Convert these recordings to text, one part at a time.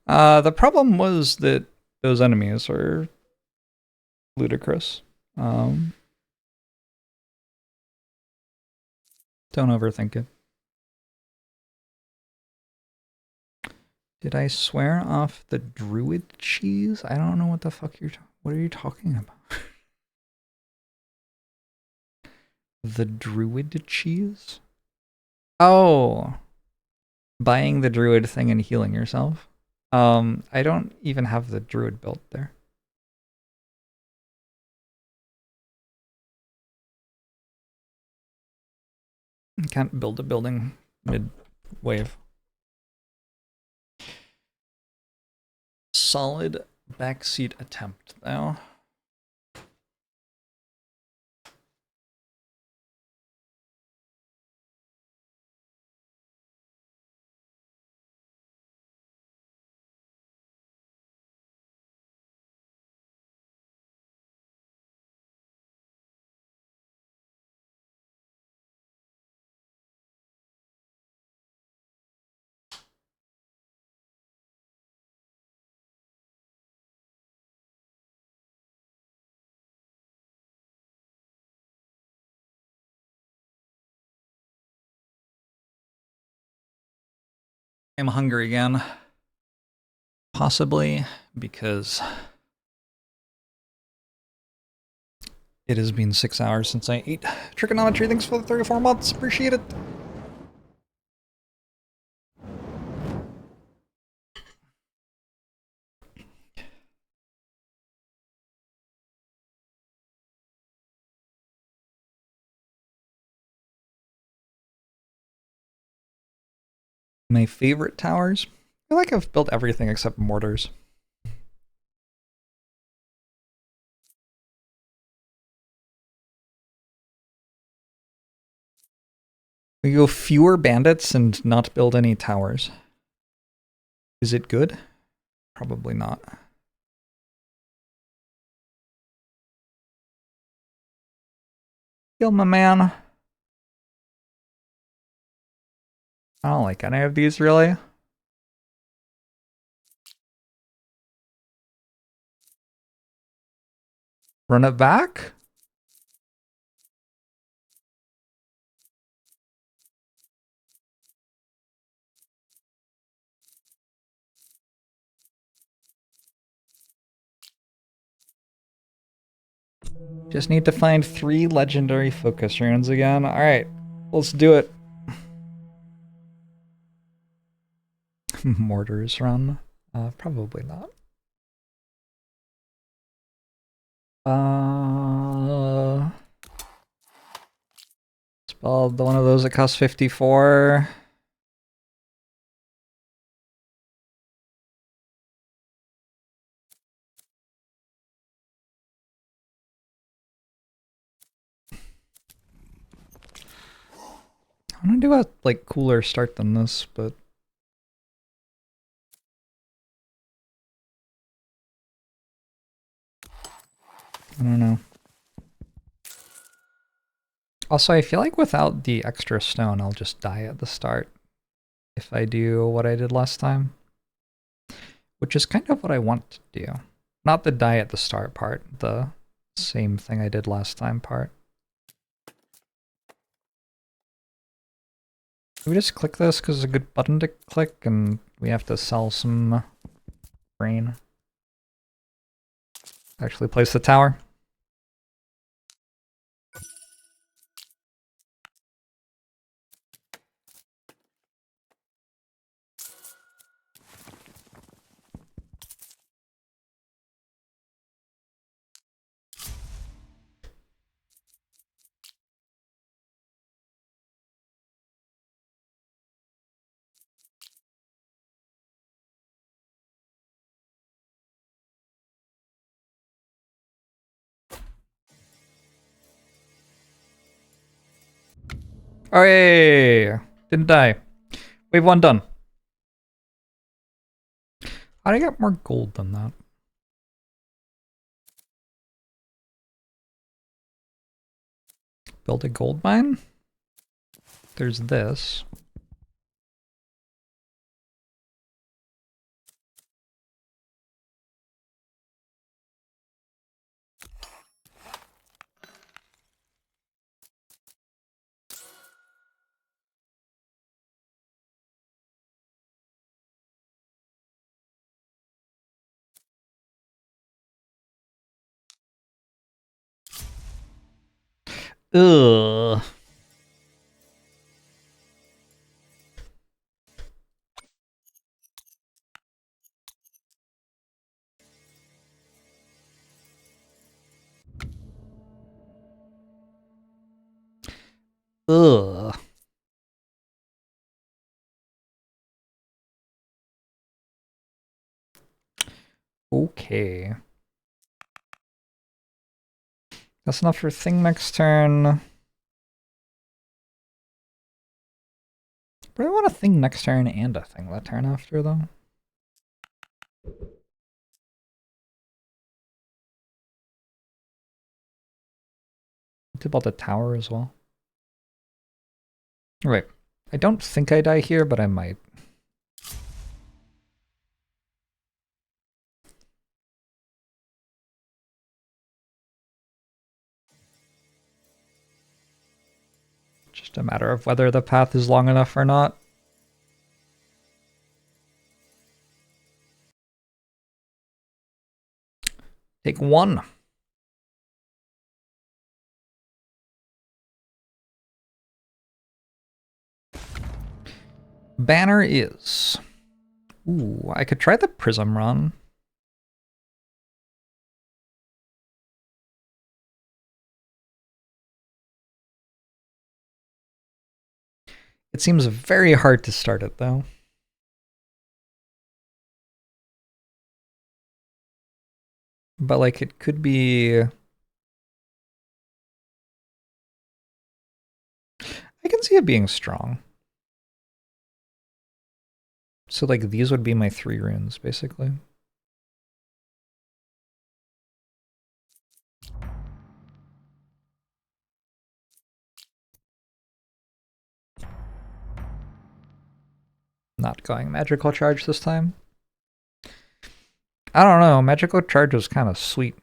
The problem was that those enemies are ludicrous. Don't overthink it. Did I swear off the druid cheese? I don't know what the fuck what are you talking about? The druid cheese? Oh, buying the druid thing and healing yourself. I don't even have the druid built there. I can't build a building mid-wave. Solid backseat attempt, though. I'm hungry again. Possibly because it has been 6 hours since I ate. Trigonometry, thanks for the 34 months. Appreciate it. My favorite towers? I feel like I've built everything except mortars. We go fewer bandits and not build any towers. Is it good? Probably not. Kill my man. I don't like any of these, really. Run it back? Just need to find 3 legendary focus runes again. Alright, let's do it. Mortars run? Probably not. Spell one of those that costs 54. I'm gonna do a like cooler start than this, but I don't know. Also, I feel like without the extra stone, I'll just die at the start if I do what I did last time. Which is kind of what I want to do. Not the die at the start part, the same thing I did last time part. Can we just click this because it's a good button to click and we have to sell some grain? Actually place the tower. Oh, hey! Didn't die. Wave 1 done. How'd I get more gold than that? Build a gold mine? There's this. Ugh. Ugh. Okay. That's enough for thing next turn. But I want a thing next turn and a thing that turn after, though. What about the tower as well? Right. I don't think I die here, but I might. Just a matter of whether the path is long enough or not. Take one. Banner is... Ooh, I could try the Prism run. It seems very hard to start it, though. But, like, it could be... I can see it being strong. So, like, these would be my 3 runes, basically. Not going magical charge this time. I don't know, magical charge was kind of sweet.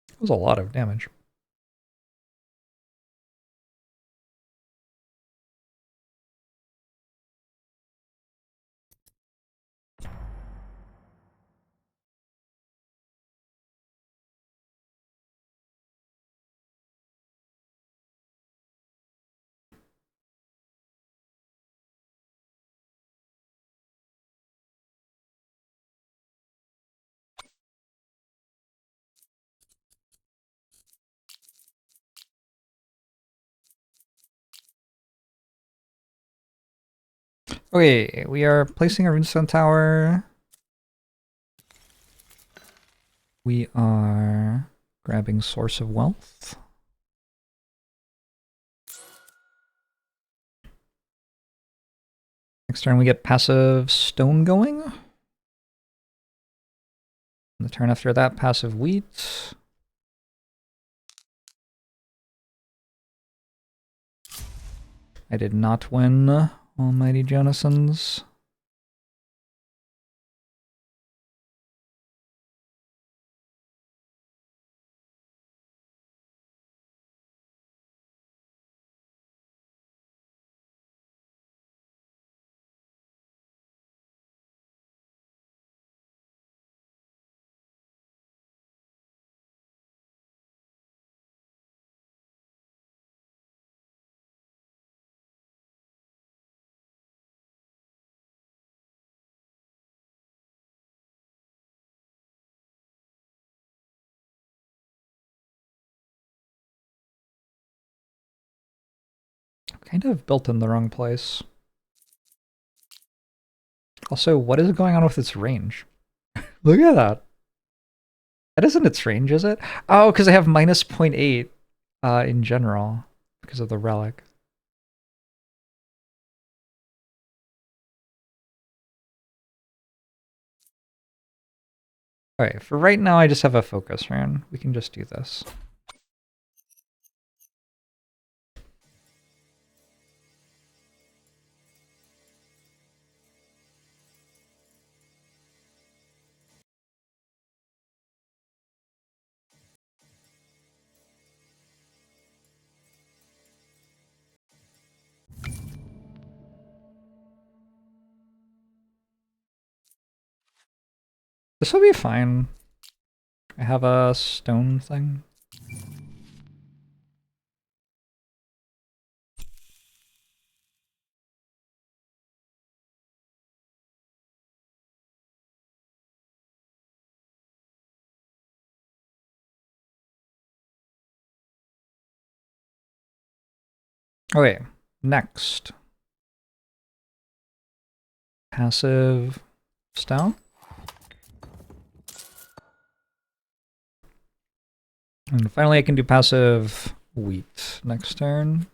It was a lot of damage. Okay, we are placing a runestone tower. We are grabbing Source of Wealth. Next turn we get passive Stone going. And the turn after that, passive Wheat. I did not win, Almighty Jonasons. Kind of built in the wrong place. Also, what is going on with its range? Look at that. That isn't its range, is it? Oh, because I have minus 0.8 in general because of the relic. Alright, for right now I just have a focus rune. We can just do this. This will be fine. I have a stone thing. Okay, next. Passive stone. And finally I can do passive wheat next turn.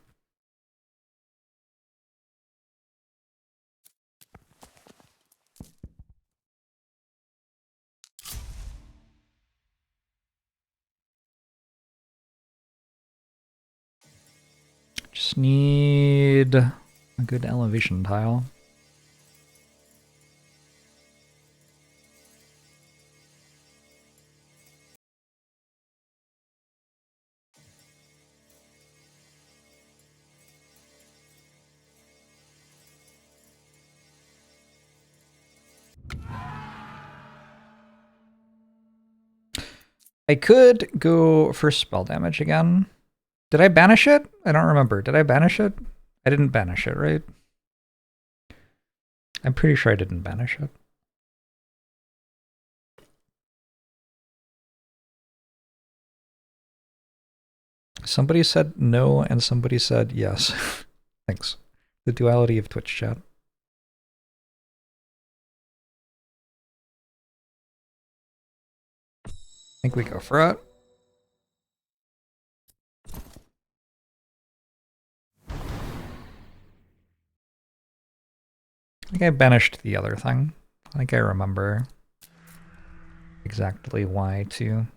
Just need a good elevation tile. I could go for spell damage again. Did I banish it? I don't remember. Did I banish it? I didn't banish it, right? I'm pretty sure I didn't banish it. Somebody said no and somebody said yes. Thanks. The duality of Twitch chat. I think we go for it. I think I banished the other thing. I think I remember exactly why too.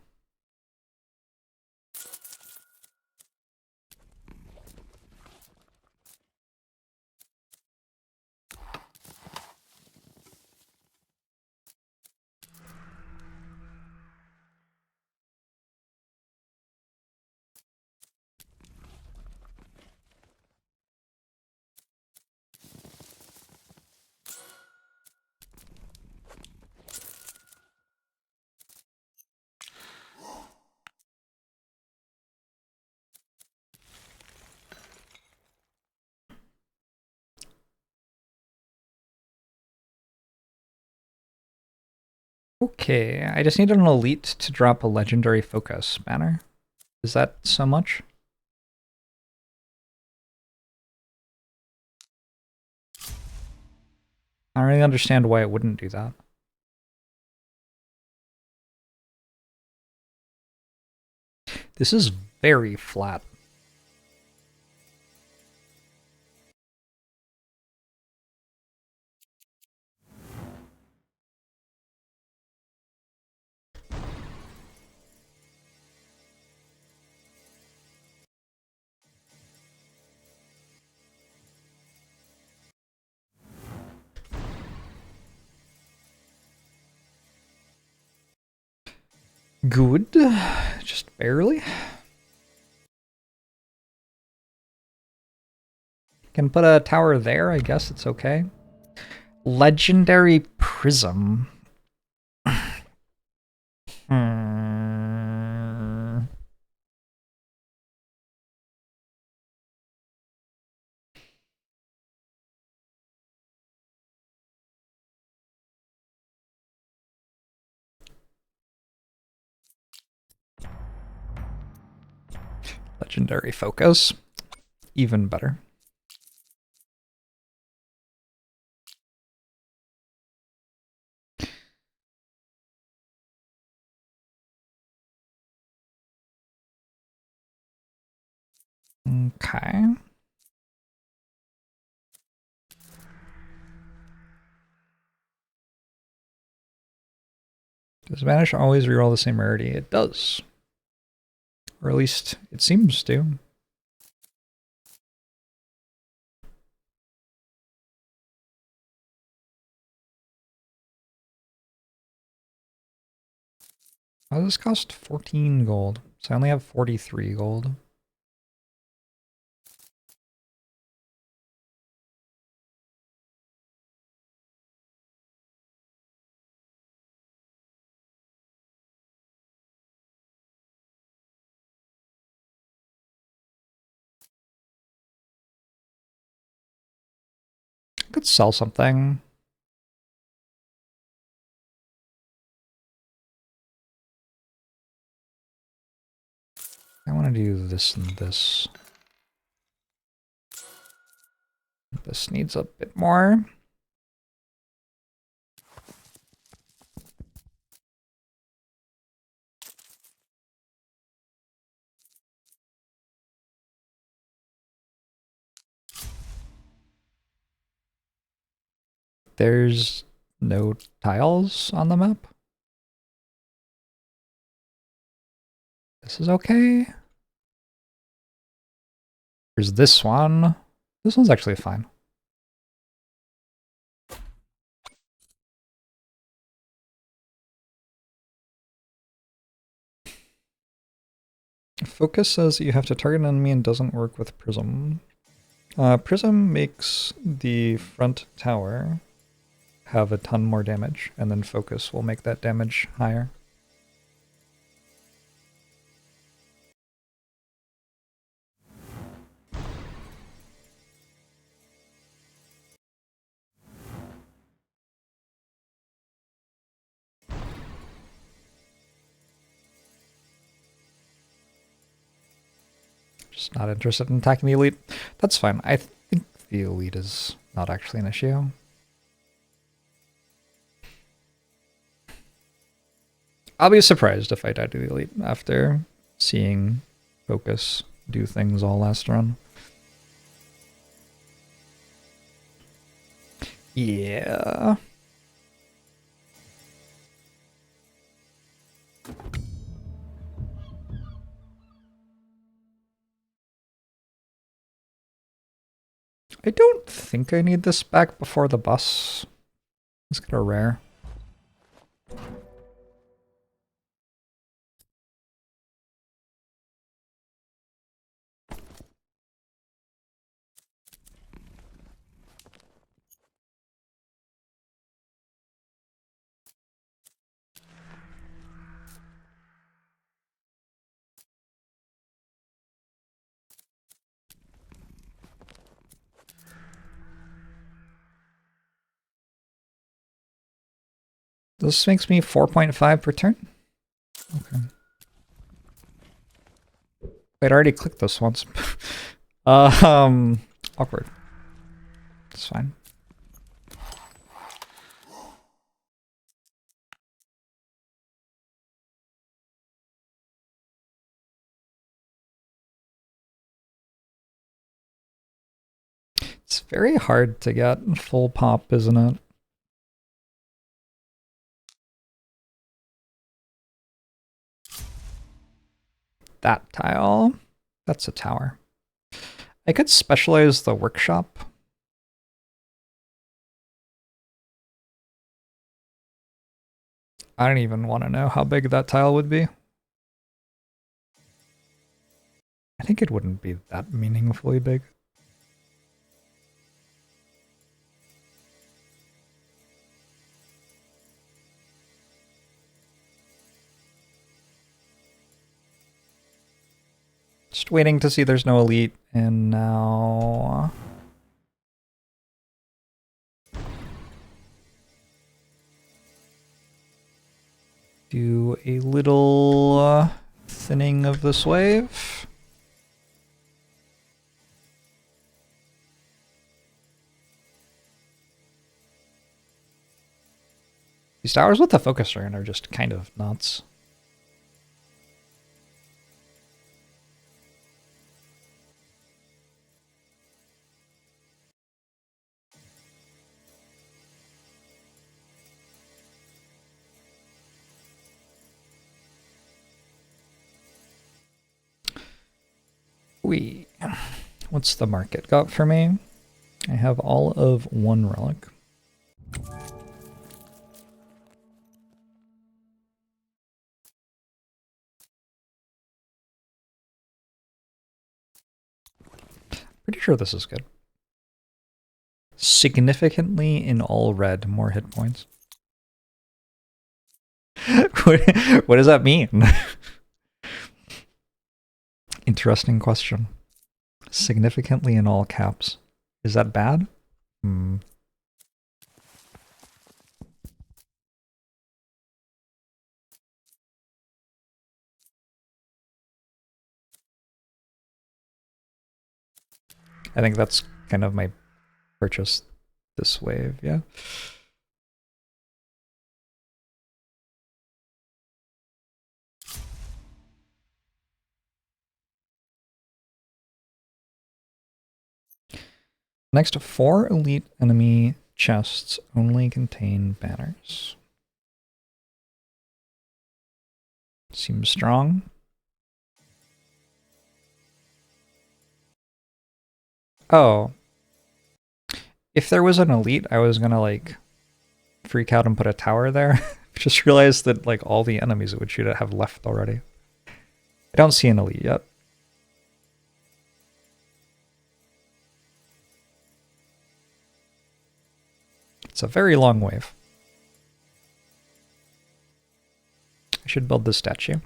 Okay, I just need an elite to drop a legendary focus banner. Is that so much? I don't really understand why it wouldn't do that. This is very flat. Good. Just barely. Can put a tower there, I guess it's okay. Legendary Prism. Legendary Focus. Even better. Okay. Does Vanish always reroll the same rarity? It does. Or at least it seems to. How does this cost 14 gold? So I only have 43 gold. I could sell something. I want to do this and this. This needs a bit more. There's no tiles on the map. This is okay. There's this one. This one's actually fine. Focus says that you have to target an enemy and doesn't work with Prism. Prism makes the front tower have a ton more damage, and then Focus will make that damage higher. Just not interested in attacking the elite. That's fine. I think the elite is not actually an issue. I'll be surprised if I die to the elite after seeing Focus do things all last run. Yeah. I don't think I need this back before the bus. Let's get a rare. This makes me 4.5 per turn. Okay. Wait, I already clicked this once. Awkward. It's fine. It's very hard to get full pop, isn't it? That tile. That's a tower. I could specialize the workshop. I don't even want to know how big that tile would be. I think it wouldn't be that meaningfully big. Just waiting to see there's no elite, and now... do a little thinning of this wave. These towers with the focus turn are just kind of nuts. What's the market got for me? I have all of one relic. Pretty sure this is good. Significantly in all red, more hit points. What does that mean? Interesting question. Significantly in all caps. Is that bad? I think that's kind of my purchase this wave, yeah. Next, 4 elite enemy chests only contain banners. Seems strong. Oh. If there was an elite, I was gonna, like, freak out and put a tower there. Just realized that, like, all the enemies it would shoot at have left already. I don't see an elite yet. It's a very long wave. I should build this statue.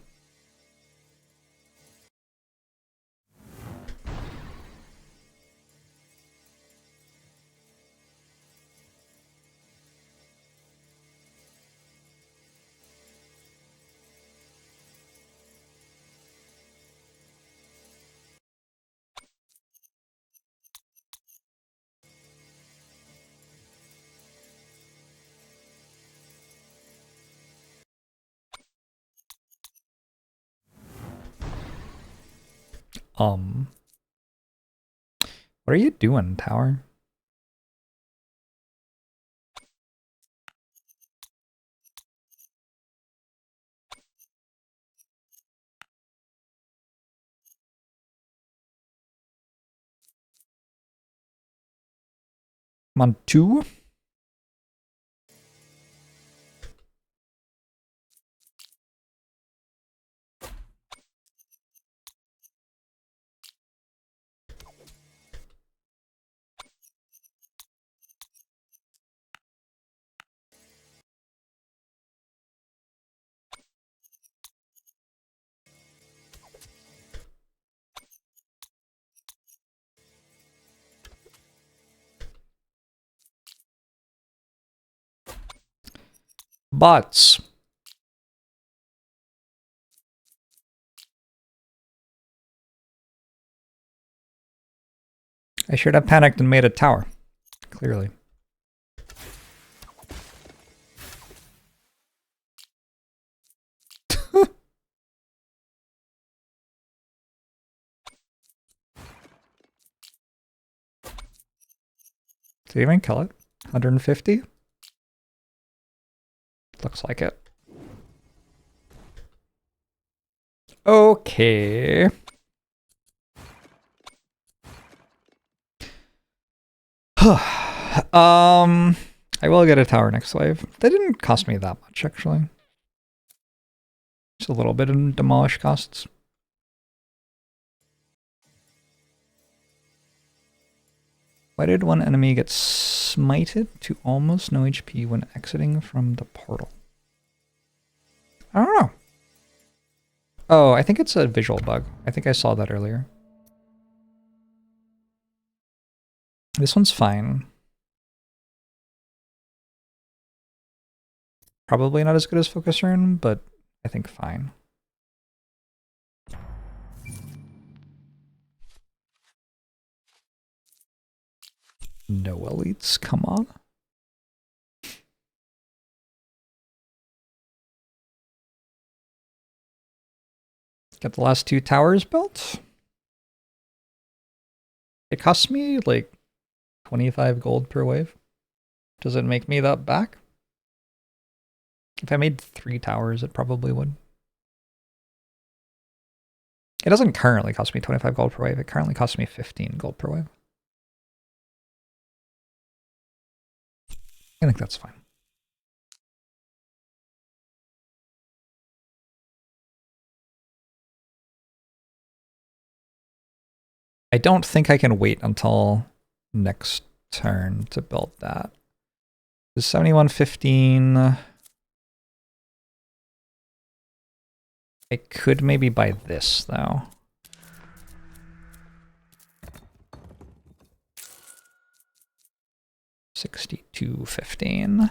What are you doing, tower? I'm on 2. Bots. I should have panicked and made a tower. Clearly. Did he even kill it? 150? Looks like it. Okay. I will get a tower next wave. They didn't cost me that much, actually. Just a little bit in demolish costs. Why did one enemy get smited to almost no HP when exiting from the portal? I don't know. Oh, I think it's a visual bug. I think I saw that earlier. This one's fine. Probably not as good as Focus Rune, but I think fine. No elites, come on. Get the last 2 towers built. It costs me like 25 gold per wave. Does it make me that back? If I made 3 towers, it probably would. It doesn't currently cost me 25 gold per wave. It currently costs me 15 gold per wave. I think that's fine. I don't think I can wait until next turn to build that. Is 7115... I could maybe buy this, though. $62.15.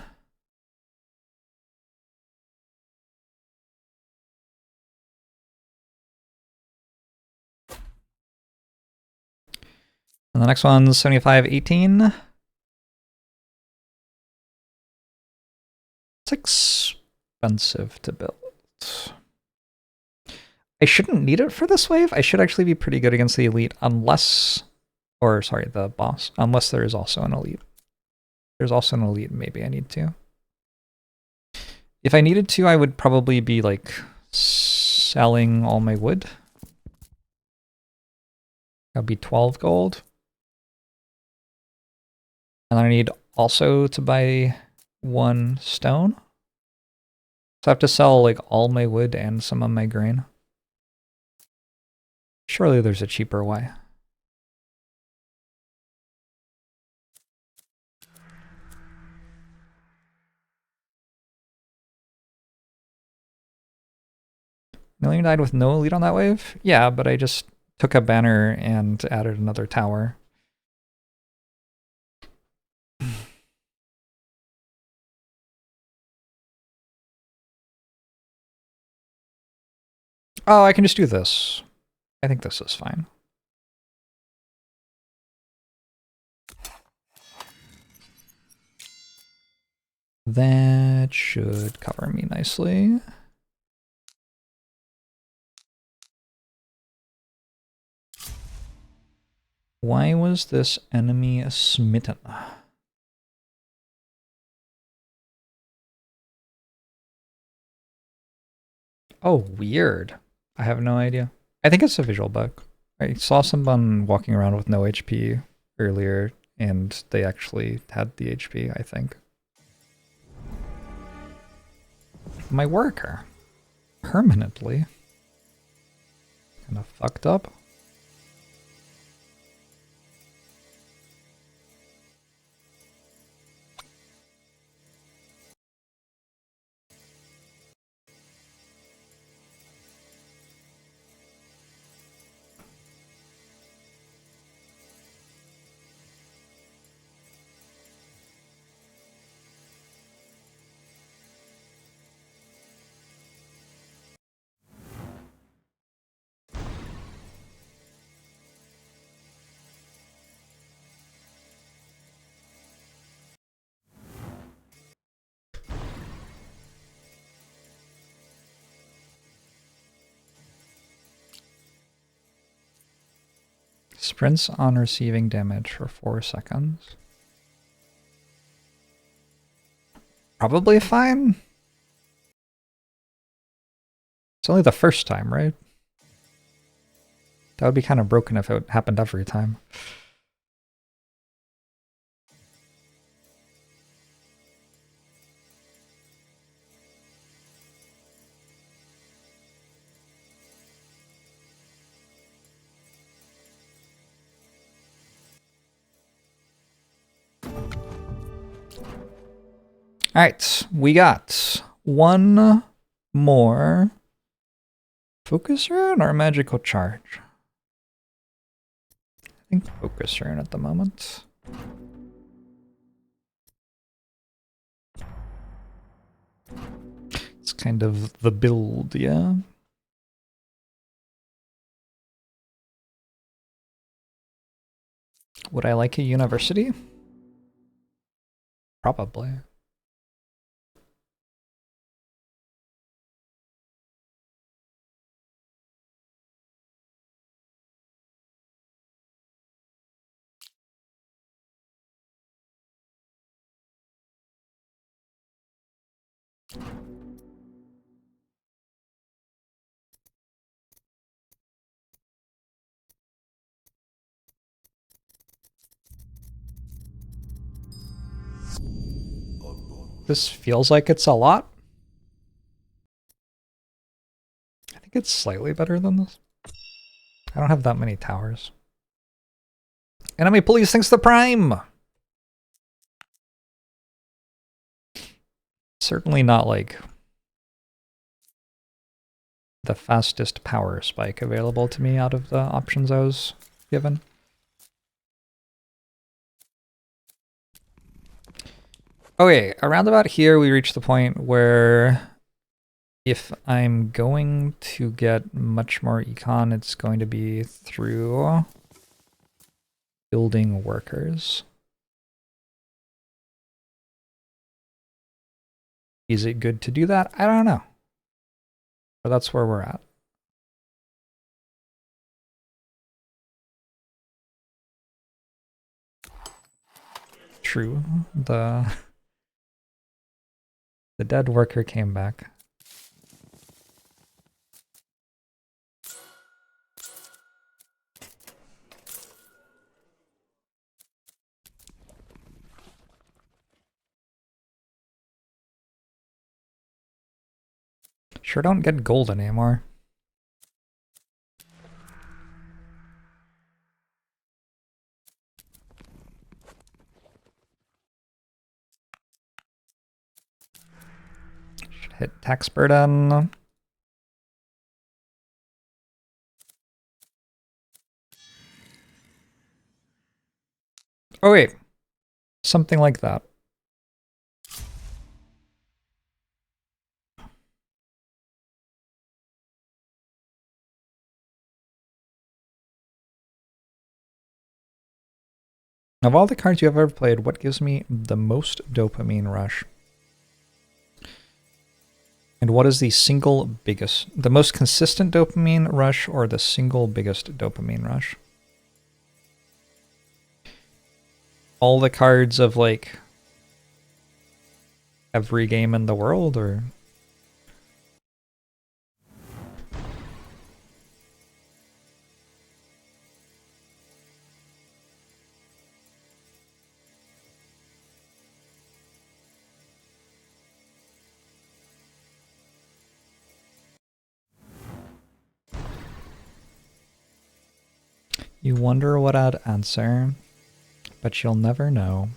And the next one's 7518. It's expensive to build. I shouldn't need it for this wave. I should actually be pretty good against the elite unless, or sorry, the boss, unless there is also an elite. There's also an elite, maybe I need to. If I needed to, I would probably be like selling all my wood. That'd be 12 gold. And then I need also to buy 1 stone. So I have to sell like all my wood and some of my grain. Surely there's a cheaper way. Million died with no elite on that wave? Yeah, but I just took a banner and added another tower. Oh, I can just do this. I think this is fine. That should cover me nicely. Why was this enemy smitten? Oh, weird. I have no idea. I think it's a visual bug. I saw someone walking around with no HP earlier, and they actually had the HP, I think. My worker. Permanently. Kind of fucked up. Sprints on receiving damage for 4 seconds. Probably fine. It's only the first time, right? That would be kind of broken if it happened every time. Alright, we got 1 more focus rune or magical charge? I think focus rune at the moment. It's kind of the build, yeah. Would I like a university? Probably. This feels like it's a lot. I think it's slightly better than this. I don't have that many towers. Enemy police thinks the prime! Certainly not like the fastest power spike available to me out of the options I was given. Okay, around about here we reach the point where if I'm going to get much more econ, it's going to be through Building workers. Is it good to do that? I don't know. But that's where we're at. True. The dead worker came back. Sure don't get gold anymore. Should hit tax burden. Oh wait, something like that. Of all the cards you have ever played, what gives me the most dopamine rush? And what is the single biggest, the most consistent dopamine rush or the single biggest dopamine rush? All the cards of like every game in the world, or? You wonder what I'd answer, but you'll never know.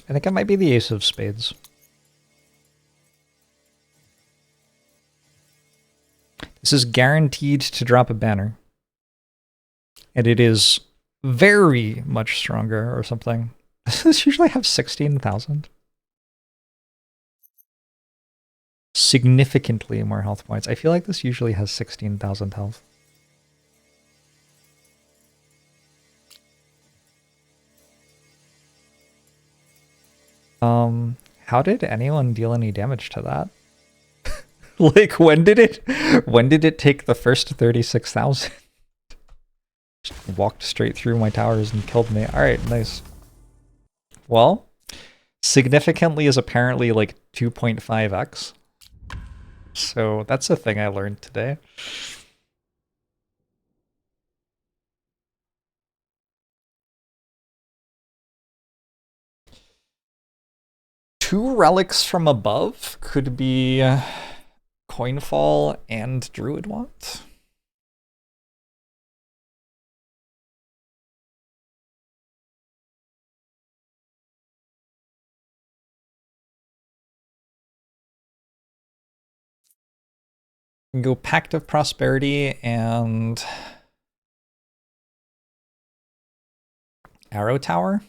I think it might be the Ace of Spades. This is guaranteed to drop a banner. And it is very much stronger or something. Does this usually have 16,000? Significantly more health points. I feel like this usually has 16,000 health. How did anyone deal any damage to that? Like, when did it take the first 36,000? Just walked straight through my towers and killed me. Alright, nice. Well, significantly is apparently like 2.5x. So that's a thing I learned today. Two relics from above could be Coinfall and Druid Want. Go Pact of Prosperity and Arrow Tower.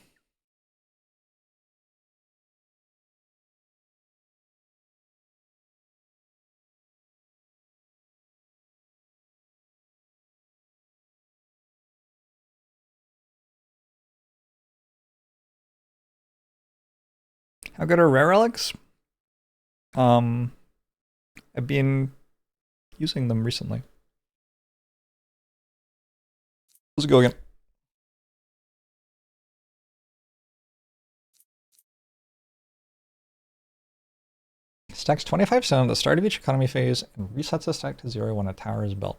How good are rare relics? I've been using them recently. Let's go again. Stacks 25 stone at the start of each economy phase and resets the stack to 0 when a tower is built.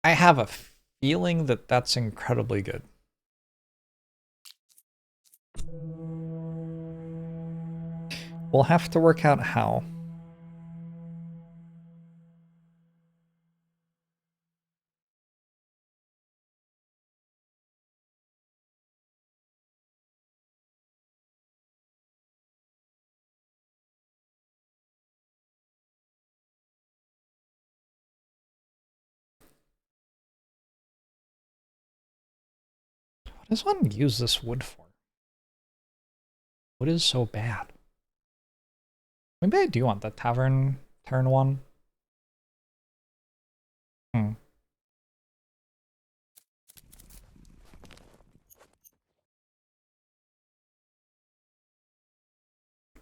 I have a feeling that that's incredibly good. We'll have to work out how. What does one use this wood for? Wood is so bad. Maybe I do want the tavern turn 1.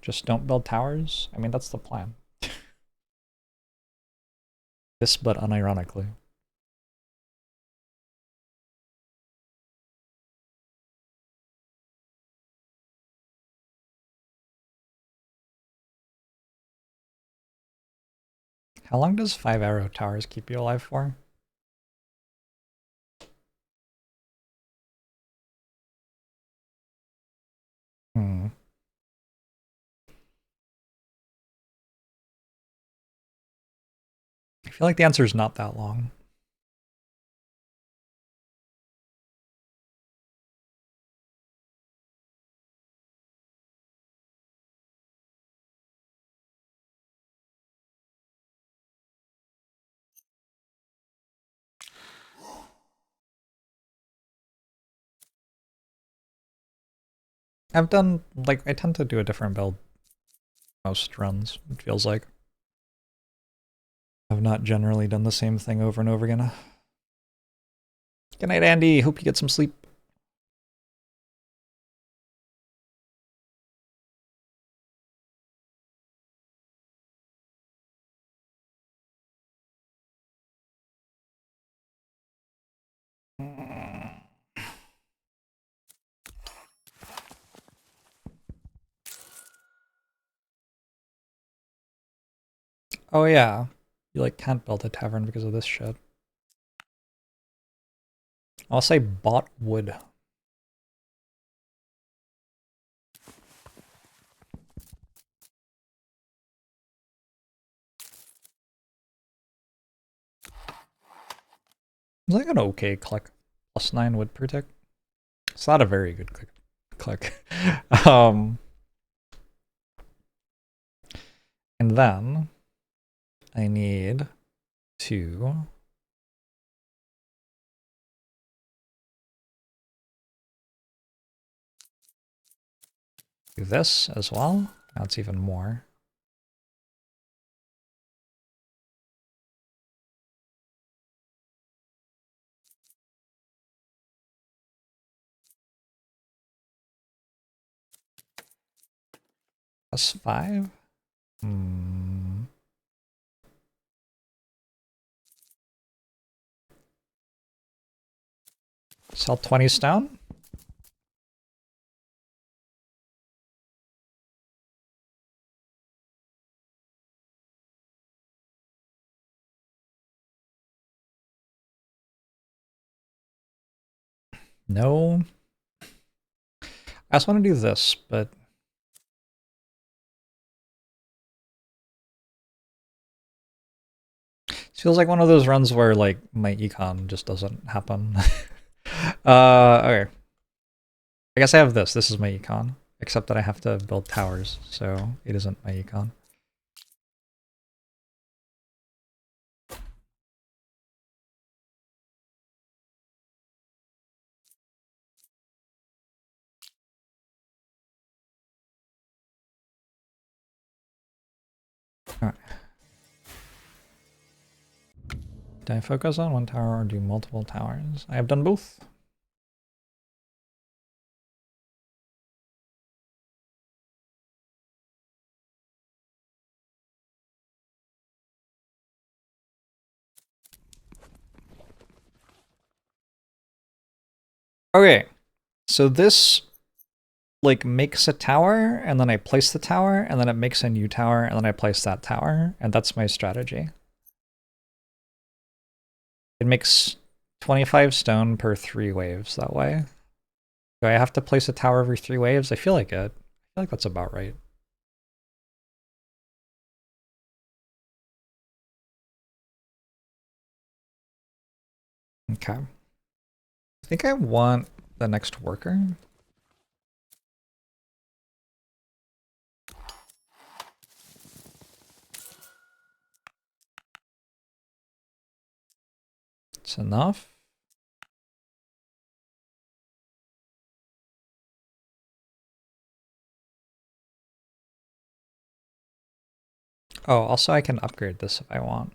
Just don't build towers? I mean, that's the plan. This, but unironically. How long does 5 arrow towers keep you alive for? I feel like the answer is not that long. I've done, like, I tend to do a different build most runs, it feels like. I've not generally done the same thing over and over again. Good night, Andy. Hope you get some sleep. Oh yeah, you like can't build a tavern because of this shit. I'll say bought wood. It's like an okay click. +9 wood per tick. It's not a very good click. And then I need to do this as well. Now it's even more. +5? Sell 20 stone? No. I just want to do this, but it feels like one of those runs where like my econ just doesn't happen. Okay. I guess I have this. This is my econ, except that I have to build towers, so it isn't my econ. All right. Do I focus on one tower or do multiple towers? I have done both. Okay, so this like makes a tower, and then I place the tower, and then it makes a new tower, and then I place that tower, and that's my strategy. It makes 25 stone per 3 waves that way. Do I have to place a tower every 3 waves? I feel like it. I feel like that's about right. Okay. I think I want the next worker. It's enough. Oh, also I can upgrade this if I want.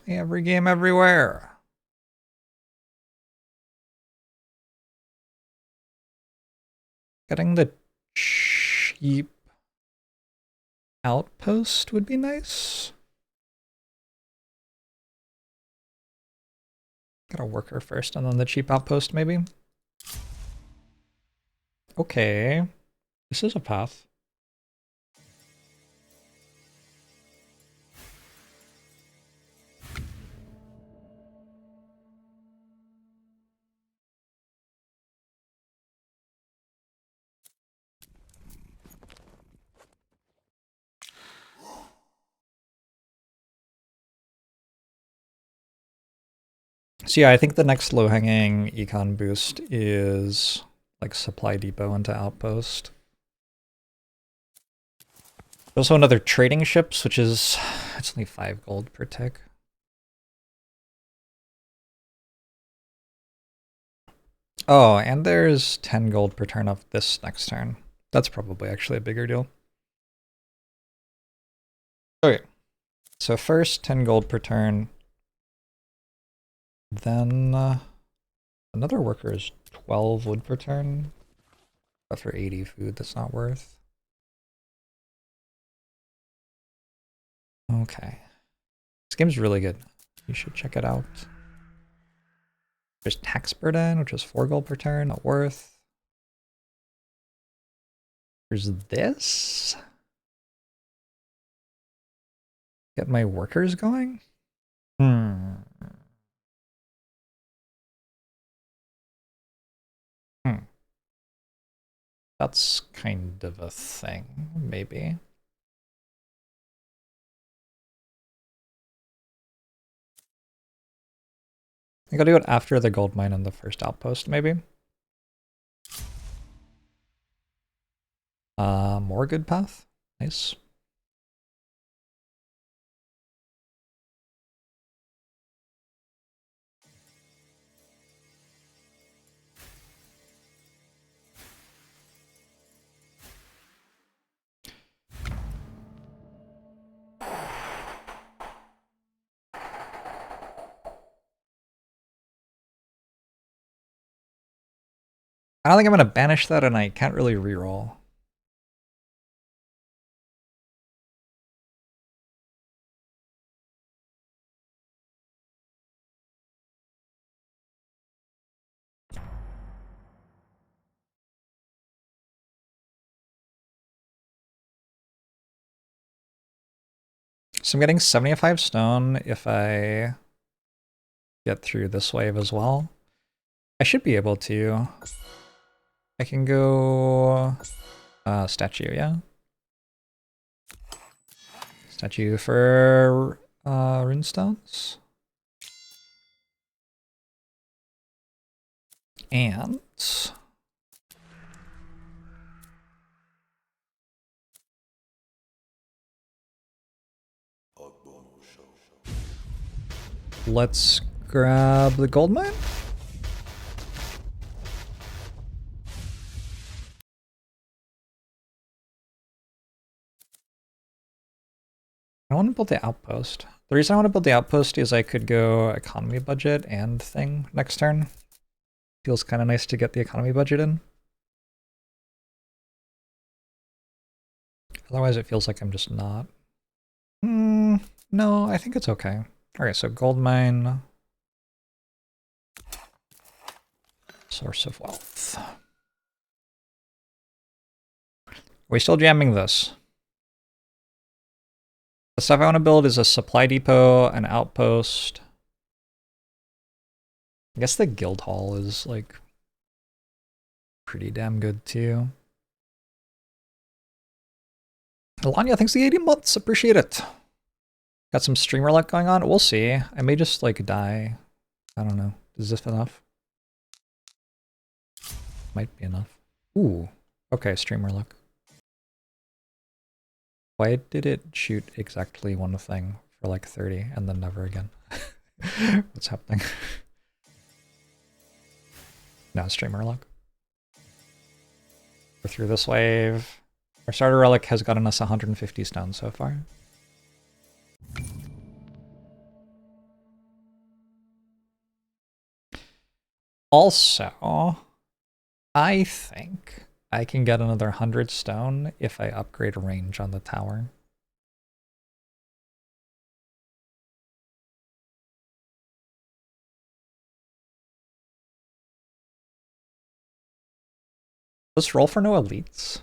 Every game everywhere. Getting the cheap outpost would be nice. Got a worker first and then the cheap outpost maybe. Okay, this is a path. So yeah, I think the next low-hanging econ boost is like supply depot into outpost. Also another trading ships, which is, it's only 5 gold per tick. Oh, and there's 10 gold per turn of this next turn. That's probably actually a bigger deal. Okay, so first 10 gold per turn. Then another worker is 12 wood per turn. But for 80 food, that's not worth. Okay. This game's really good. You should check it out. There's tax burden, which is 4 gold per turn, not worth. There's this. Get my workers going? Hmm. That's kind of a thing, maybe. I think I'll do it after the gold mine and the first outpost, maybe. More good path. Nice. I don't think I'm going to banish that, and I can't really reroll. So I'm getting 75 stone if I get through this wave as well. I should be able to. I can go statue, yeah. Statue for runestones. And let's grab the gold mine. I want to build the outpost. The reason I want to build the outpost is I could go economy budget and thing next turn. Feels kind of nice to get the economy budget in. Otherwise it feels like I'm just not. No, I think it's okay. Alright, so gold mine. Source of wealth. Are we still jamming this? The stuff I want to build is a supply depot, an outpost. I guess the guild hall is like pretty damn good too. Alanya, thanks for the 80 months. Appreciate it. Got some streamer luck going on. We'll see. I may just like die. I don't know. Is this enough? Might be enough. Ooh. Okay, streamer luck. Why did it shoot exactly one thing for like 30 and then never again? What's happening? No, streamer luck. Go through this wave. Our starter relic has gotten us 150 stone so far. Also, I think I can get another 100 stone if I upgrade range on the tower. Let's roll for no elites.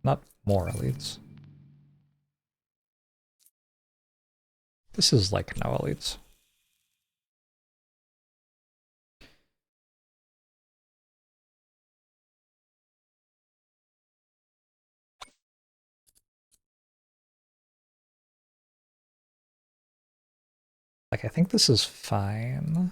Not more elites. This is like no elites. Like, I think this is fine.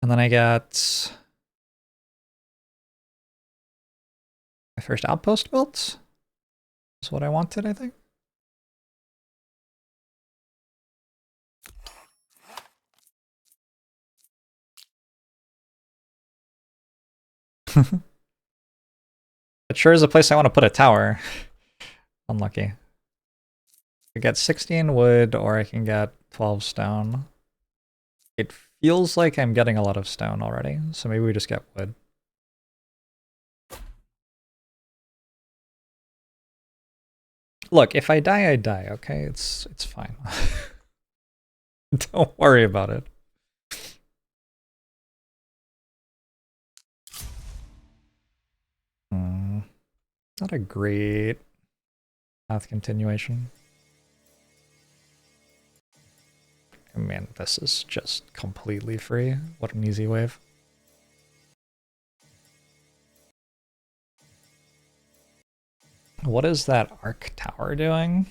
And then I got my first outpost built. That's what I wanted, I think. It sure is a place I want to put a tower. Unlucky. I get 16 wood or I can get 12 stone. It feels like I'm getting a lot of stone already, so maybe we just get wood. Look, if I die, I die, okay? It's fine. Don't worry about it. Not a great path continuation. I mean, this is just completely free. What an easy wave. What is that arc tower doing?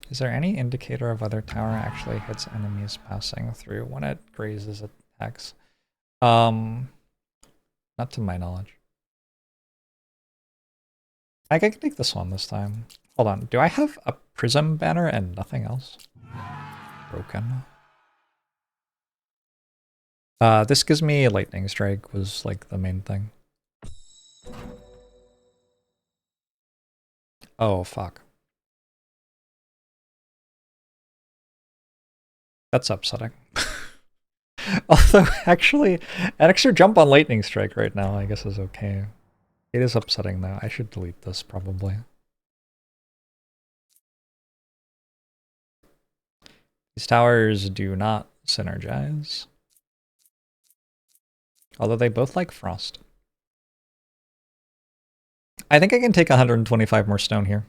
Is there any indicator of whether tower actually hits enemies passing through when it grazes attacks? Not to my knowledge. I can take this one this time. Hold on, do I have a prism banner and nothing else? Broken. This gives me lightning strike was like the main thing. Oh, fuck. That's upsetting. Although, actually, an extra jump on lightning strike right now, I guess, is okay. It is upsetting, though. I should delete this, probably. These towers do not synergize. Although they both like frost. I think I can take 125 more stone here.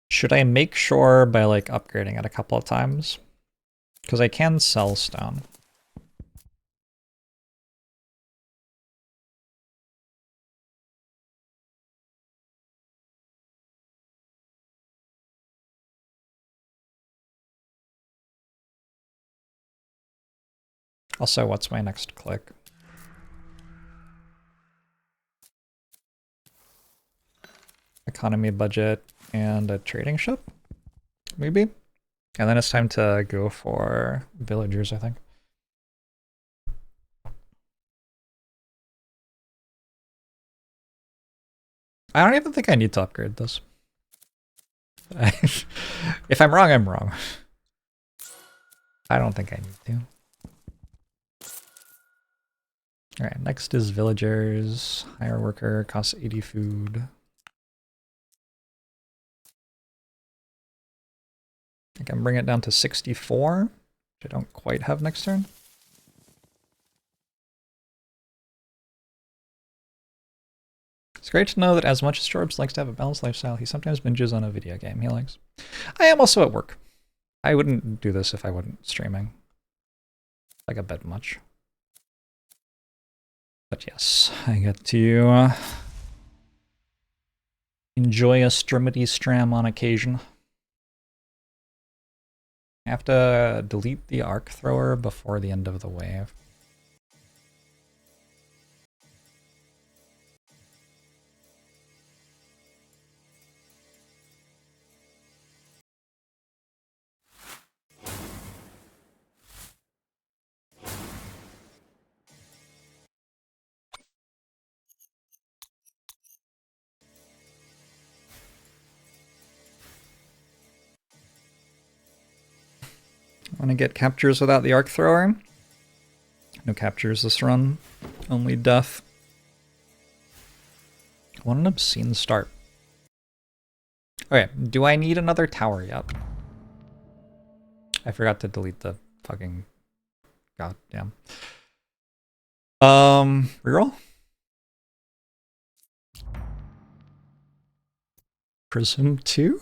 Should I make sure by like upgrading it a couple of times? Because I can sell stone. Also, what's my next click? Economy budget and a trading ship? Maybe? And then it's time to go for villagers, I think. I don't even think I need to upgrade this. If I'm wrong, I'm wrong. I don't think I need to. Alright, next is villagers. Hire worker, costs 80 food. I can bring it down to 64, which I don't quite have next turn. It's great to know that as much as JORBS likes to have a balanced lifestyle, he sometimes binges on a video game he likes. I am also at work. I wouldn't do this if I wasn't streaming. Like a bit much. But yes, I get to enjoy a streamity stram on occasion. I have to delete the arc thrower before the end of the wave. I want to get captures without the arc thrower. No captures this run. Only death. I want an obscene start. Okay, do I need another tower yet? I forgot to delete the fucking... goddamn. Reroll? Prism 2?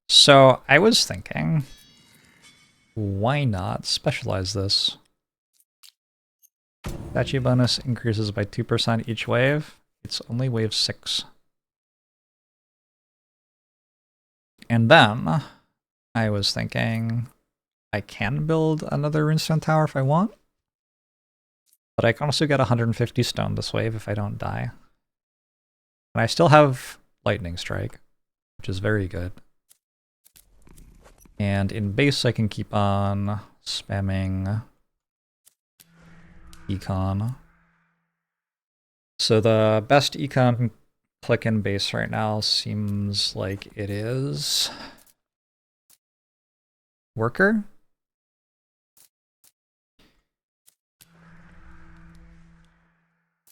So I was thinking, why not specialize this? Statue bonus increases by 2% each wave. It's only wave 6. And then I was thinking I can build another runestone tower if I want. But I can also get 150 stone this wave if I don't die. And I still have lightning strike, which is very good. And in base I can keep on spamming econ. So the best econ click in base right now seems like it is worker.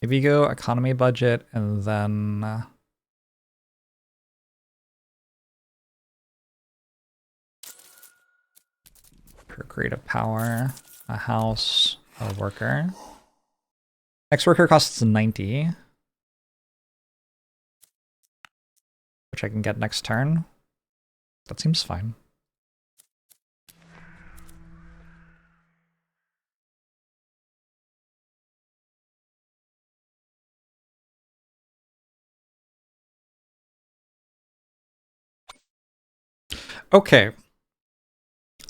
Maybe go economy budget and then per creative power, a house, a worker. Next worker costs 90, which I can get next turn. That seems fine. Okay.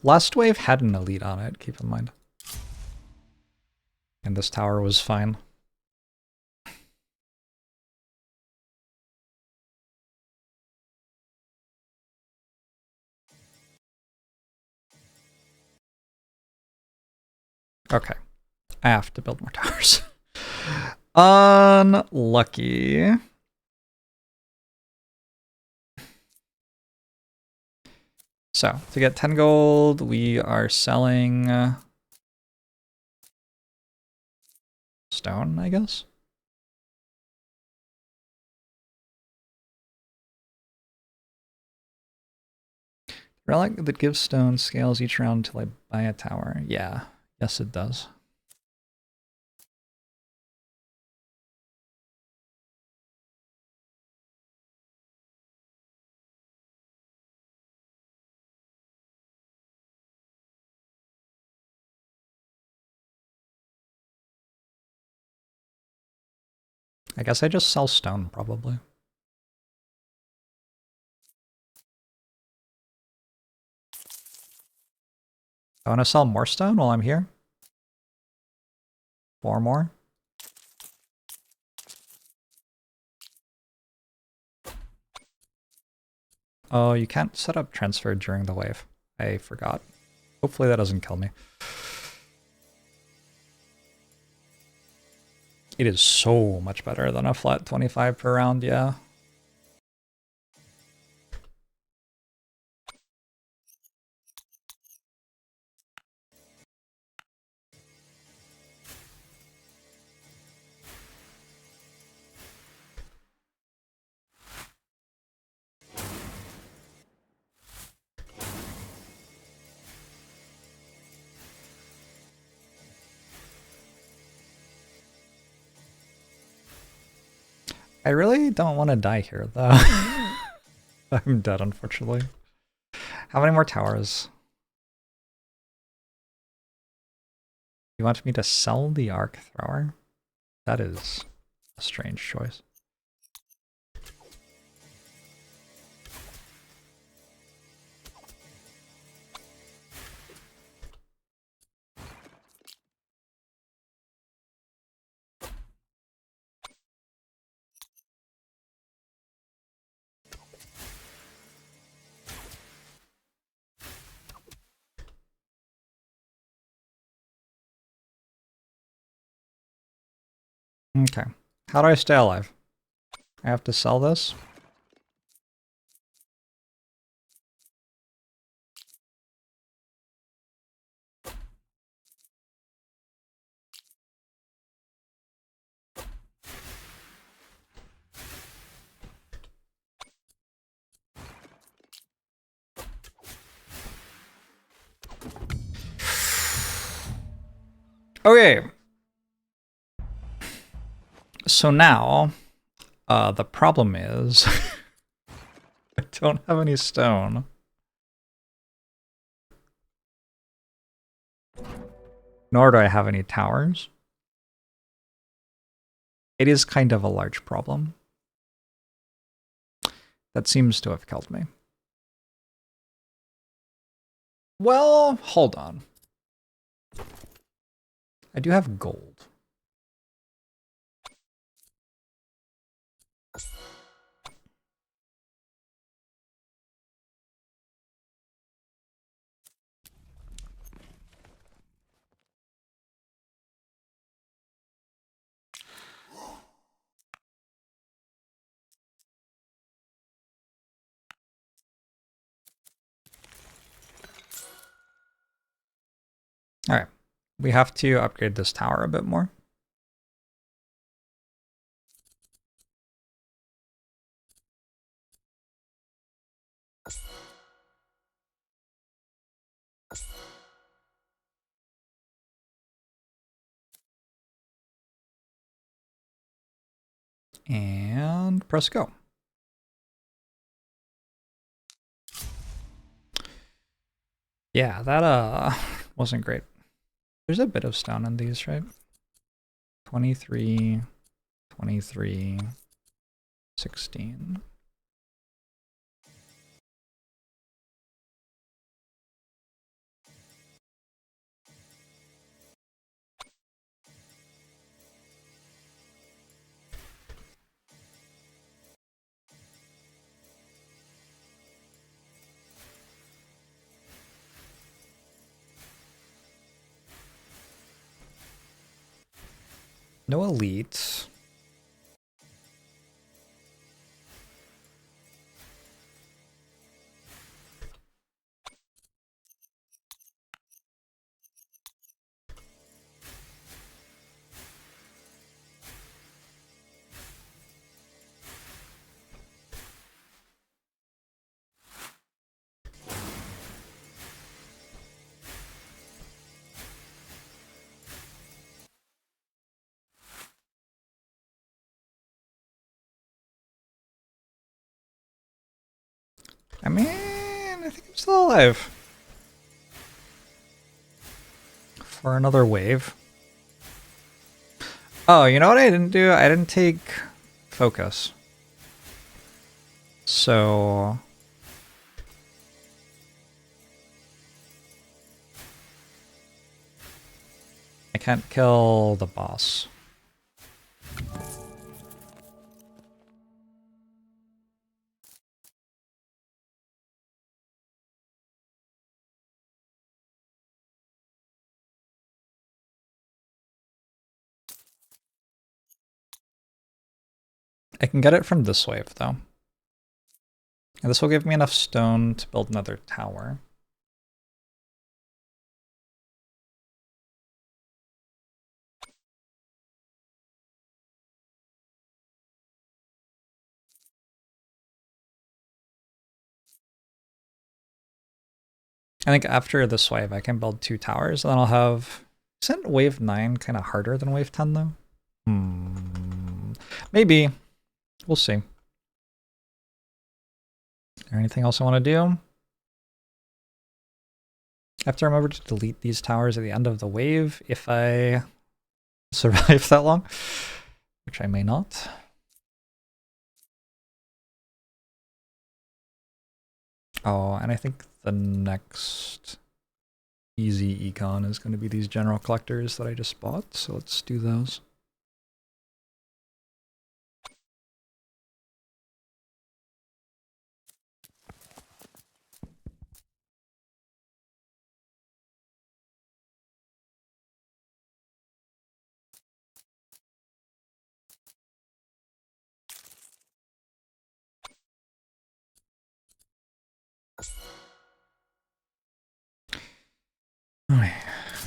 Last wave had an elite on it, keep in mind. And this tower was fine. Okay. I have to build more towers. Unlucky. So, to get 10 gold, we are selling stone, I guess? Relic that gives stone scales each round until I buy a tower. Yeah, yes it does. I guess I just sell stone, probably. I want to sell more stone while I'm here. 4 more. Oh, you can't set up transfer during the wave. I forgot. Hopefully that doesn't kill me. It is so much better than a flat 25 per round, yeah. I really don't want to die here, though. I'm dead, unfortunately. How many more towers? You want me to sell the arc thrower? That is a strange choice. Okay. How do I stay alive? I have to sell this? Okay. So now, the problem is I don't have any stone. Nor do I have any towers. It is kind of a large problem. That seems to have killed me. Well, hold on. I do have gold. All right, we have to upgrade this tower a bit more. And press go. Yeah, that wasn't great. There's a bit of stone in these, right? 23, 23, 16. No elites. I mean, I think I'm still alive. For another wave. Oh, you know what I didn't do? I didn't take focus. So I can't kill the boss. I can get it from this wave, though. And this will give me enough stone to build another tower. I think after this wave, I can build 2 towers, and then I'll have... Isn't wave 9 kind of harder than wave 10, though? Maybe. We'll see. Is there anything else I want to do? I have to remember to delete these towers at the end of the wave if I survive that long, which I may not. Oh, and I think the next easy econ is going to be these general collectors that I just bought, so let's do those.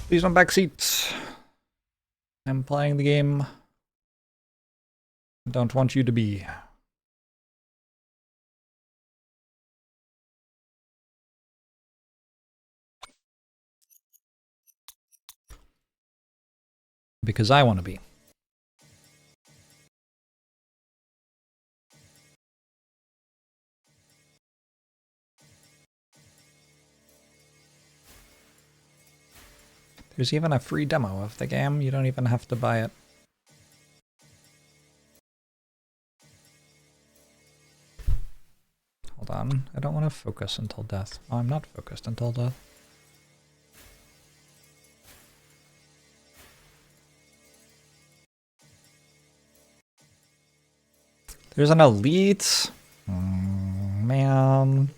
Please don't back seats. I'm playing the game. I don't want you to be. Because I want to be. There's even a free demo of the game. You don't even have to buy it. Hold on. I don't want to focus until death. Oh, I'm not focused until death. There's an elite. Man.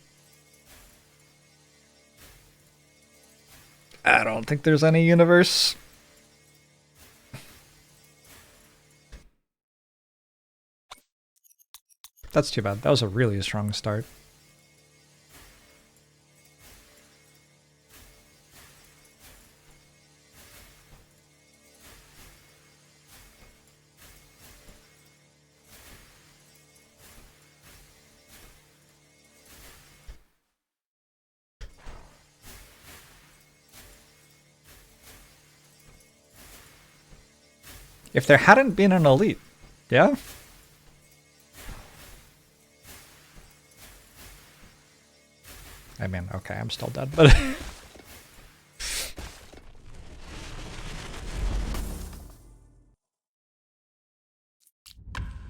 I don't think there's any universe. That's too bad. That was a really strong start. If there hadn't been an elite, yeah? I mean, okay, I'm still dead, but...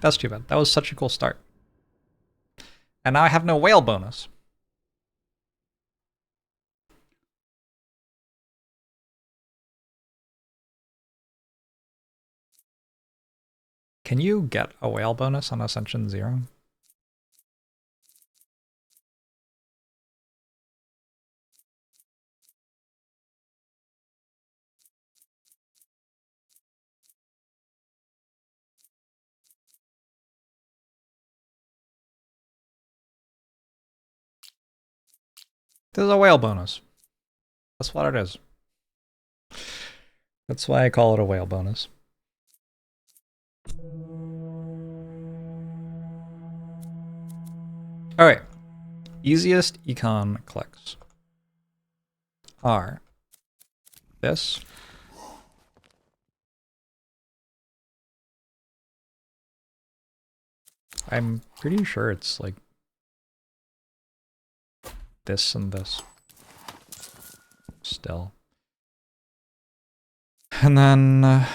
That's too bad. That was such a cool start. And now I have no whale bonus. Can you get a whale bonus on Ascension 0? There's a whale bonus. That's what it is. That's why I call it a whale bonus. Alright. Easiest econ clicks are this. I'm pretty sure it's like this and this. Still. And then...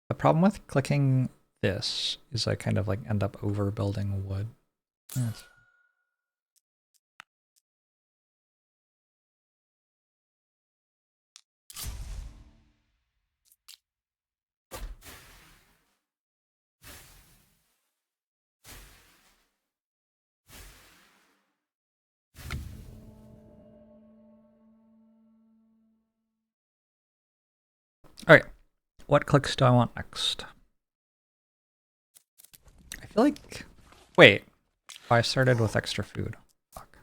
the problem with clicking this is I kind of like end up overbuilding wood. That's... Alright, what clicks do I want next? I feel like... Wait, I started with extra food. Fuck.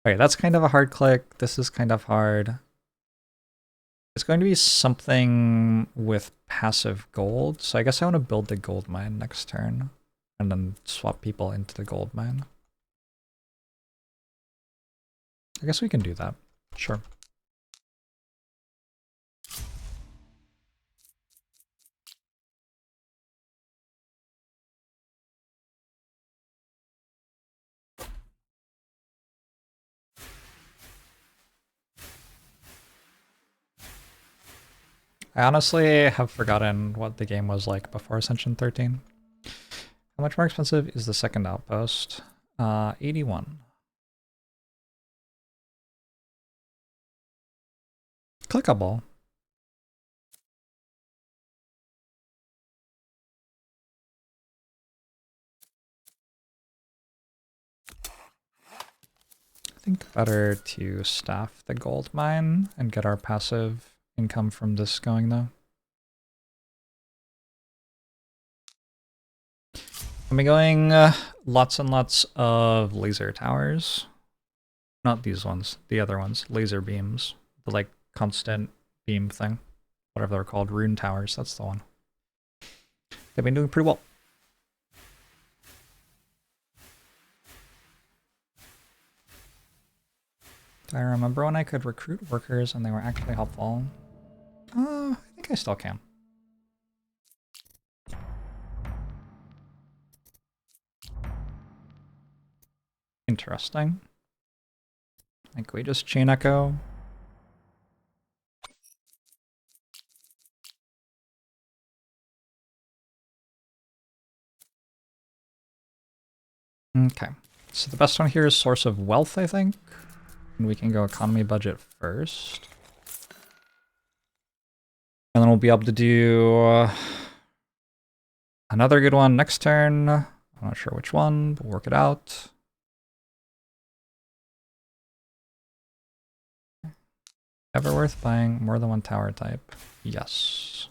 Alright, that's kind of a hard click. This is kind of hard. It's going to be something with passive gold, so I guess I want to build the gold mine next turn, and then swap people into the gold mine. I guess we can do that. Sure. I honestly have forgotten what the game was like before Ascension 13. How much more expensive is the second outpost? 81. Clickable. I think better to staff the gold mine and get our passive income from this going though. I'm going lots and lots of laser towers. Not these ones, the other ones. Laser beams. The like constant beam thing. Whatever they're called. Rune towers, that's the one. They've been doing pretty well. I remember when I could recruit workers and they were actually helpful. I think I still can. Interesting. I think we just chain echo. Okay, so the best one here is Source of Wealth, I think. And we can go economy budget first. And then we'll be able to do another good one next turn. I'm not sure which one, but we'll work it out. Ever worth buying more than one tower type? Yes.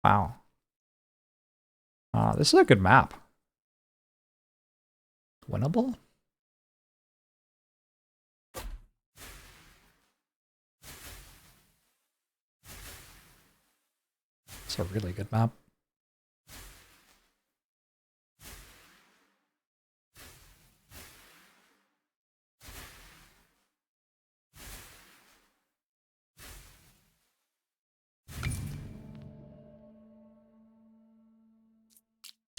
Wow. This is a good map. Winnable? It's a really good map.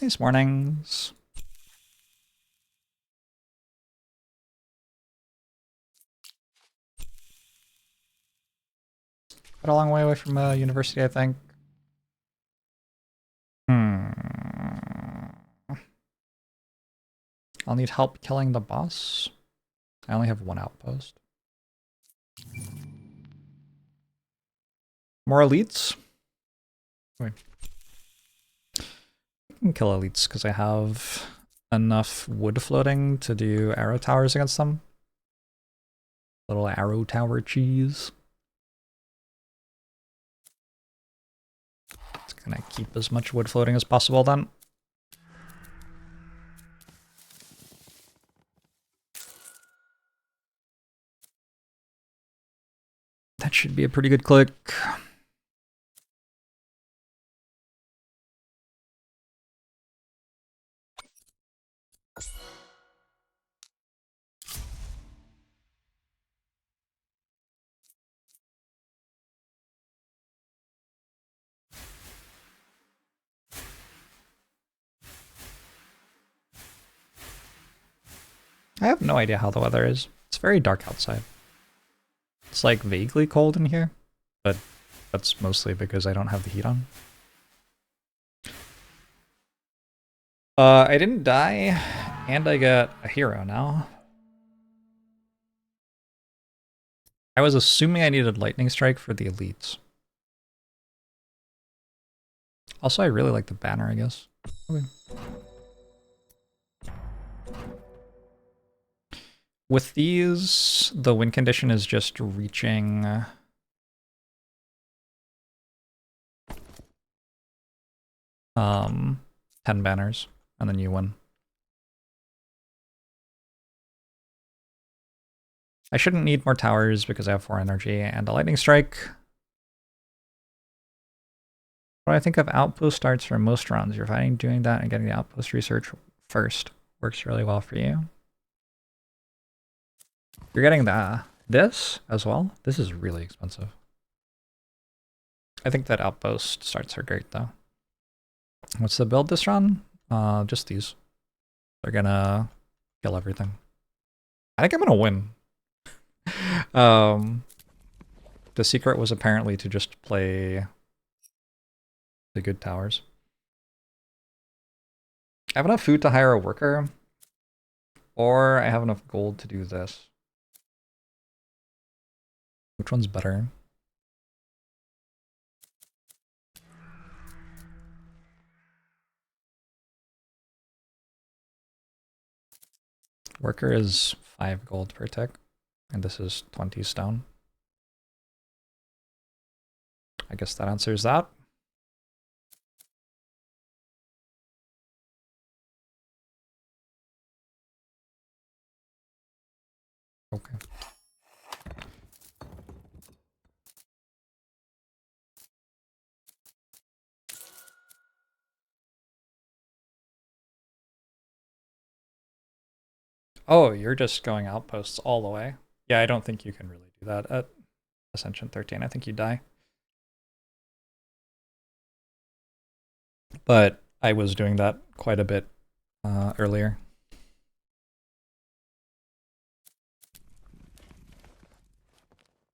Nice mornings. Quite a long way away from university, I think. I'll need help killing the boss. I only have one outpost. More elites? Wait. I can kill elites because I have enough wood floating to do arrow towers against them. Little arrow tower cheese. It's gonna keep as much wood floating as possible then. That should be a pretty good click. I have no idea how the weather is. It's very dark outside. It's like vaguely cold in here, but that's mostly because I don't have the heat on. I didn't die, and I got a hero now. I was assuming I needed Lightning Strike for the elites. Also, I really like the banner, I guess. Okay. With these, the win condition is just reaching 10 banners, and then you win. I shouldn't need more towers because I have 4 energy and a lightning strike. What I think of outpost starts for most rounds. You're finding doing that and getting the outpost research first works really well for you. You're getting this as well. This is really expensive. I think that outpost starts are great though. What's the build this run? Just these. They're gonna kill everything. I think I'm gonna win. The secret was apparently to just play the good towers. I have enough food to hire a worker, or I have enough gold to do this. Which one's better? Worker is 5 gold per tick, and this is 20 stone. I guess that answers that. Okay. Oh, you're just going outposts all the way. Yeah, I don't think you can really do that at Ascension 13. I think you die. But I was doing that quite a bit earlier.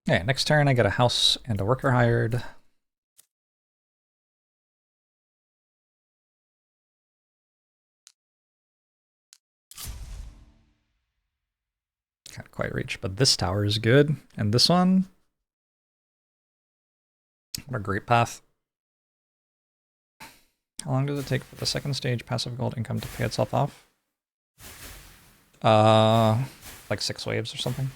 Okay, next turn I get a house and a worker hired. Can't quite reach, but this tower is good. And this one, what a great path. How long does it take for the second stage passive gold income to pay itself off? Like 6 waves or something.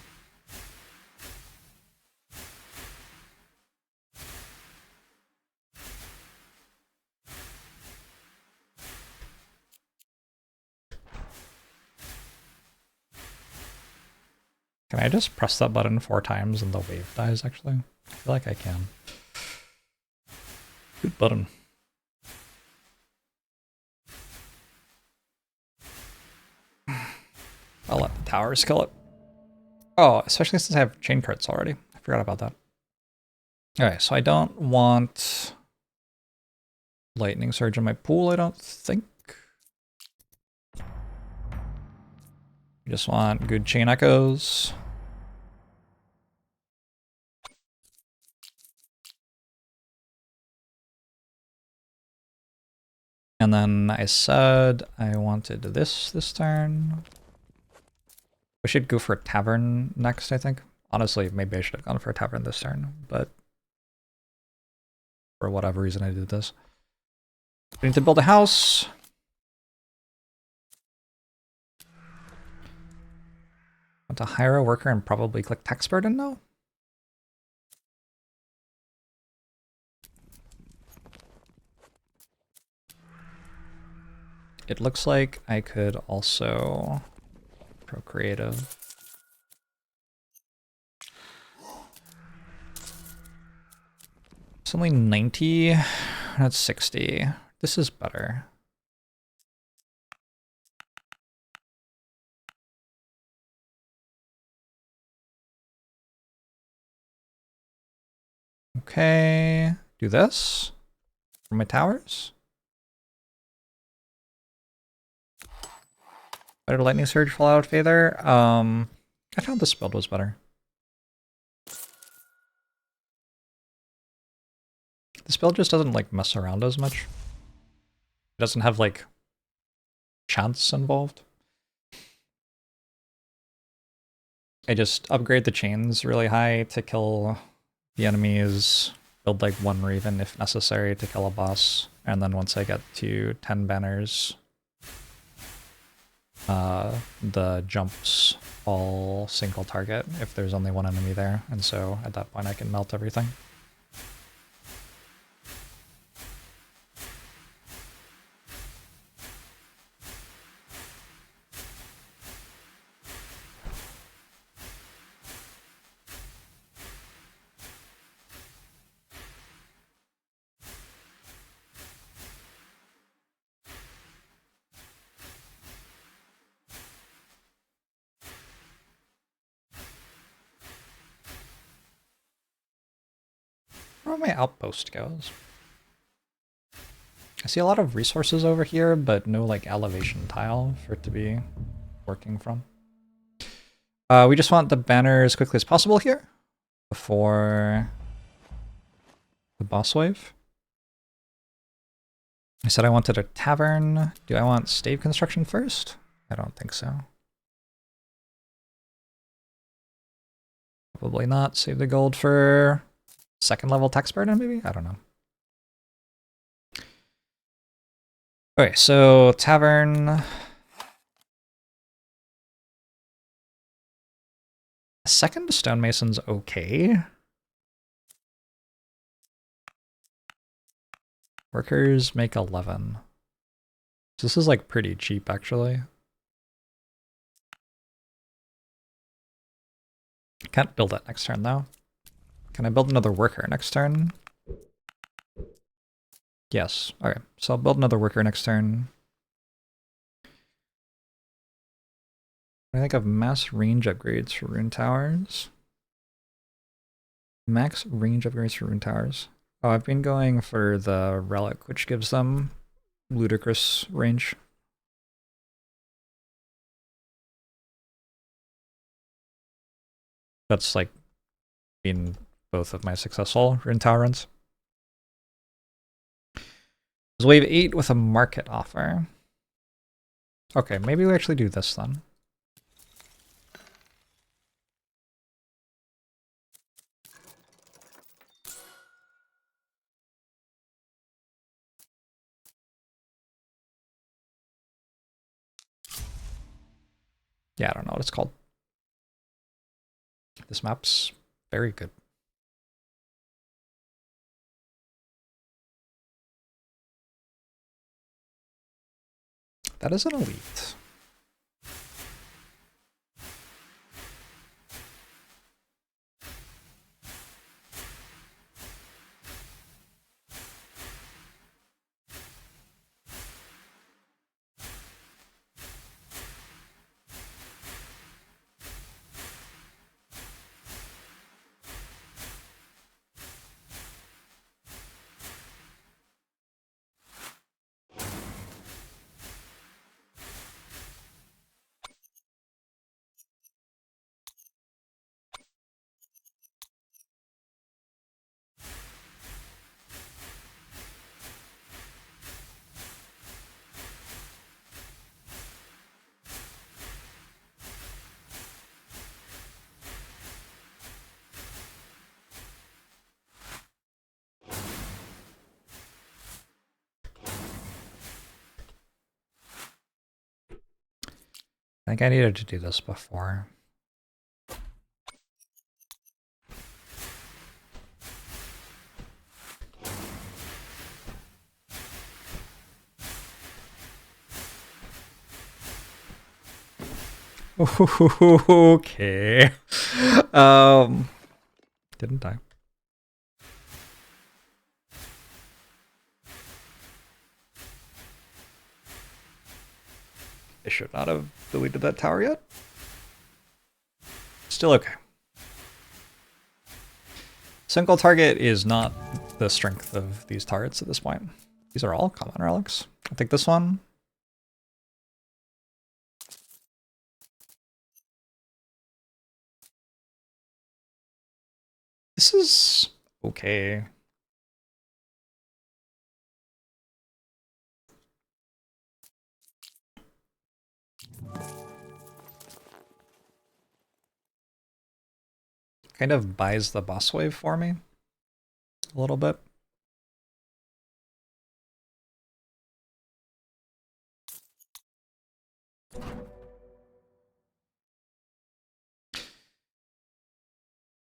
Can I just press that button 4 times and the wave dies, actually? I feel like I can. Good button. I'll let the towers kill it. Oh, especially since I have chain cards already. I forgot about that. Alright, so I don't want lightning surge in my pool, I don't think. I just want good chain echoes. And then I said I wanted this turn. We should go for a tavern next, I think. Honestly, maybe I should have gone for a tavern this turn, but for whatever reason I did this. We need to build a house. Want to hire a worker and probably click tax burden now? It looks like I could also procreative. It's only 90, that's 60. This is better. Okay, do this for my towers. Better lightning surge, fallout feather. I found this build was better. This build just doesn't like mess around as much. It doesn't have like chance involved. I just upgrade the chains really high to kill the enemies, build like 1 Raven if necessary to kill a boss, and then once I get to 10 banners, the jumps all single target if there's only 1 enemy there, and so at that point I can melt everything. Where my outpost goes. I see a lot of resources over here, but no like elevation tile for it to be working from. We just want the banner as quickly as possible here before the boss wave. I said I wanted a tavern. Do I want stave construction first? I don't think so. Probably not. Save the gold for second level tax burden, maybe? I don't know. Okay, so tavern. Second stonemason's okay. Workers make 11. So this is like pretty cheap actually. Can't build it next turn though. Can I build another worker next turn? Yes. Okay, so I'll build another worker next turn. I think of mass range upgrades for rune towers. Max range upgrades for rune towers. Oh, I've been going for the relic, which gives them ludicrous range. That's like been both of my successful rune tower runs. Is wave 8 with a market offer. Okay, maybe we actually do this then. Yeah, I don't know what it's called. This map's very good. That is an elite. I think I needed to do this before. Okay. Didn't die. I should not have deleted that tower yet. Still okay. Single target is not the strength of these turrets at this point. These are all common relics. I think this one. This is okay. Kind of buys the boss wave for me a little bit.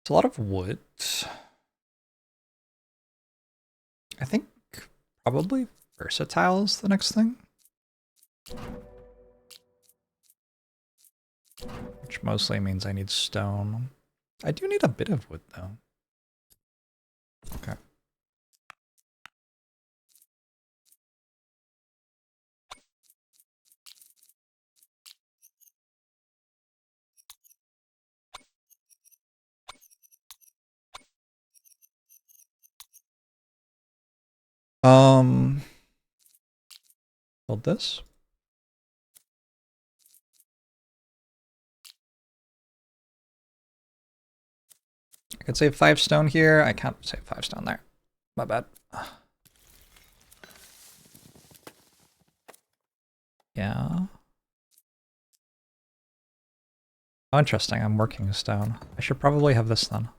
It's a lot of wood. I think probably versatile is the next thing. Which mostly means I need stone. I do need a bit of wood though. Okay. Build this. I could save 5 stone here. I can't save 5 stone there. My bad. Yeah. Oh, interesting. I'm working a stone. I should probably have this then.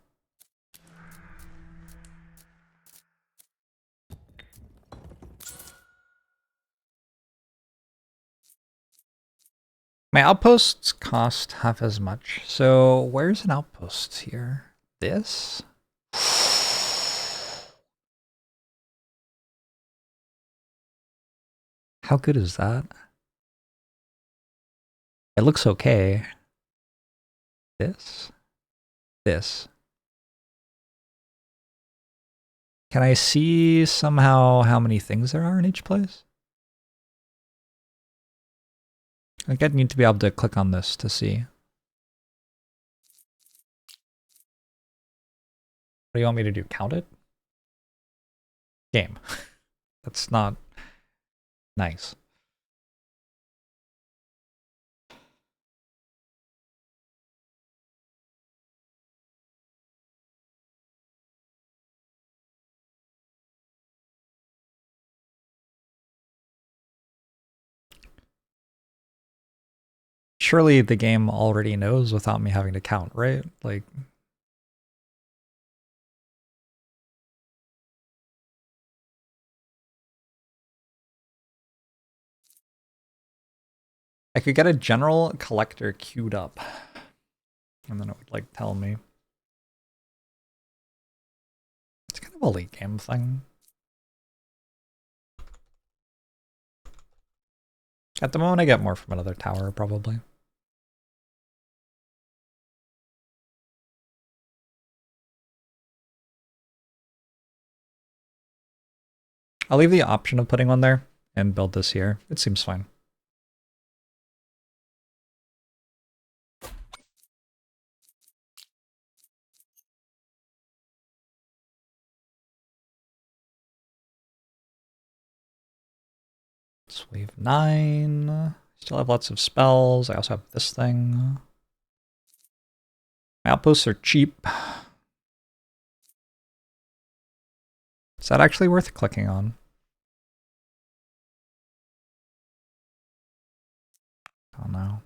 My outposts cost half as much. So where's an outpost here? This? How good is that? It looks okay. This? This. Can I see somehow how many things there are in each place? I think I'd need to be able to click on this to see. What do you want me to do? Count it? Game. That's not nice. Surely the game already knows without me having to count, right? Like, I could get a general collector queued up, and then it would like tell me. It's kind of a late game thing. At the moment, I get more from another tower, probably. I'll leave the option of putting one there and build this here. It seems fine. It's wave 9. Still have lots of spells. I also have this thing. My outposts are cheap. Is that actually worth clicking on? Oh no.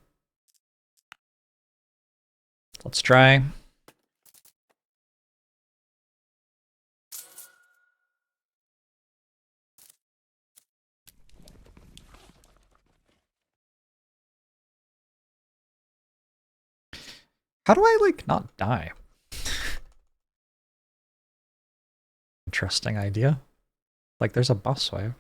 Let's try. How do I, like, not die? Interesting idea. Like, there's a boss wave.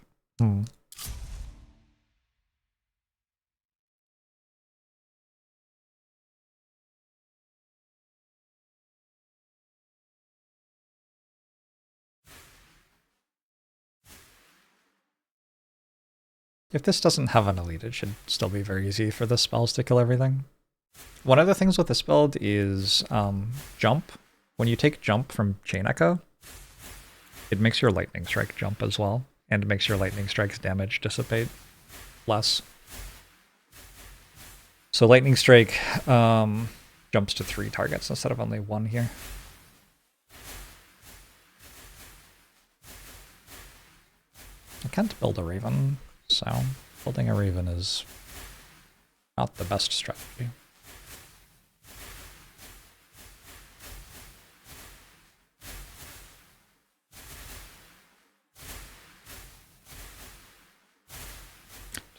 If this doesn't have an elite, it should still be very easy for the spells to kill everything. One of the things with this build is jump. When you take jump from Chain Echo, it makes your lightning strike jump as well, and makes your lightning strike's damage dissipate less. So lightning strike jumps to 3 targets instead of only 1 here. I can't build a raven, so building a raven is not the best strategy.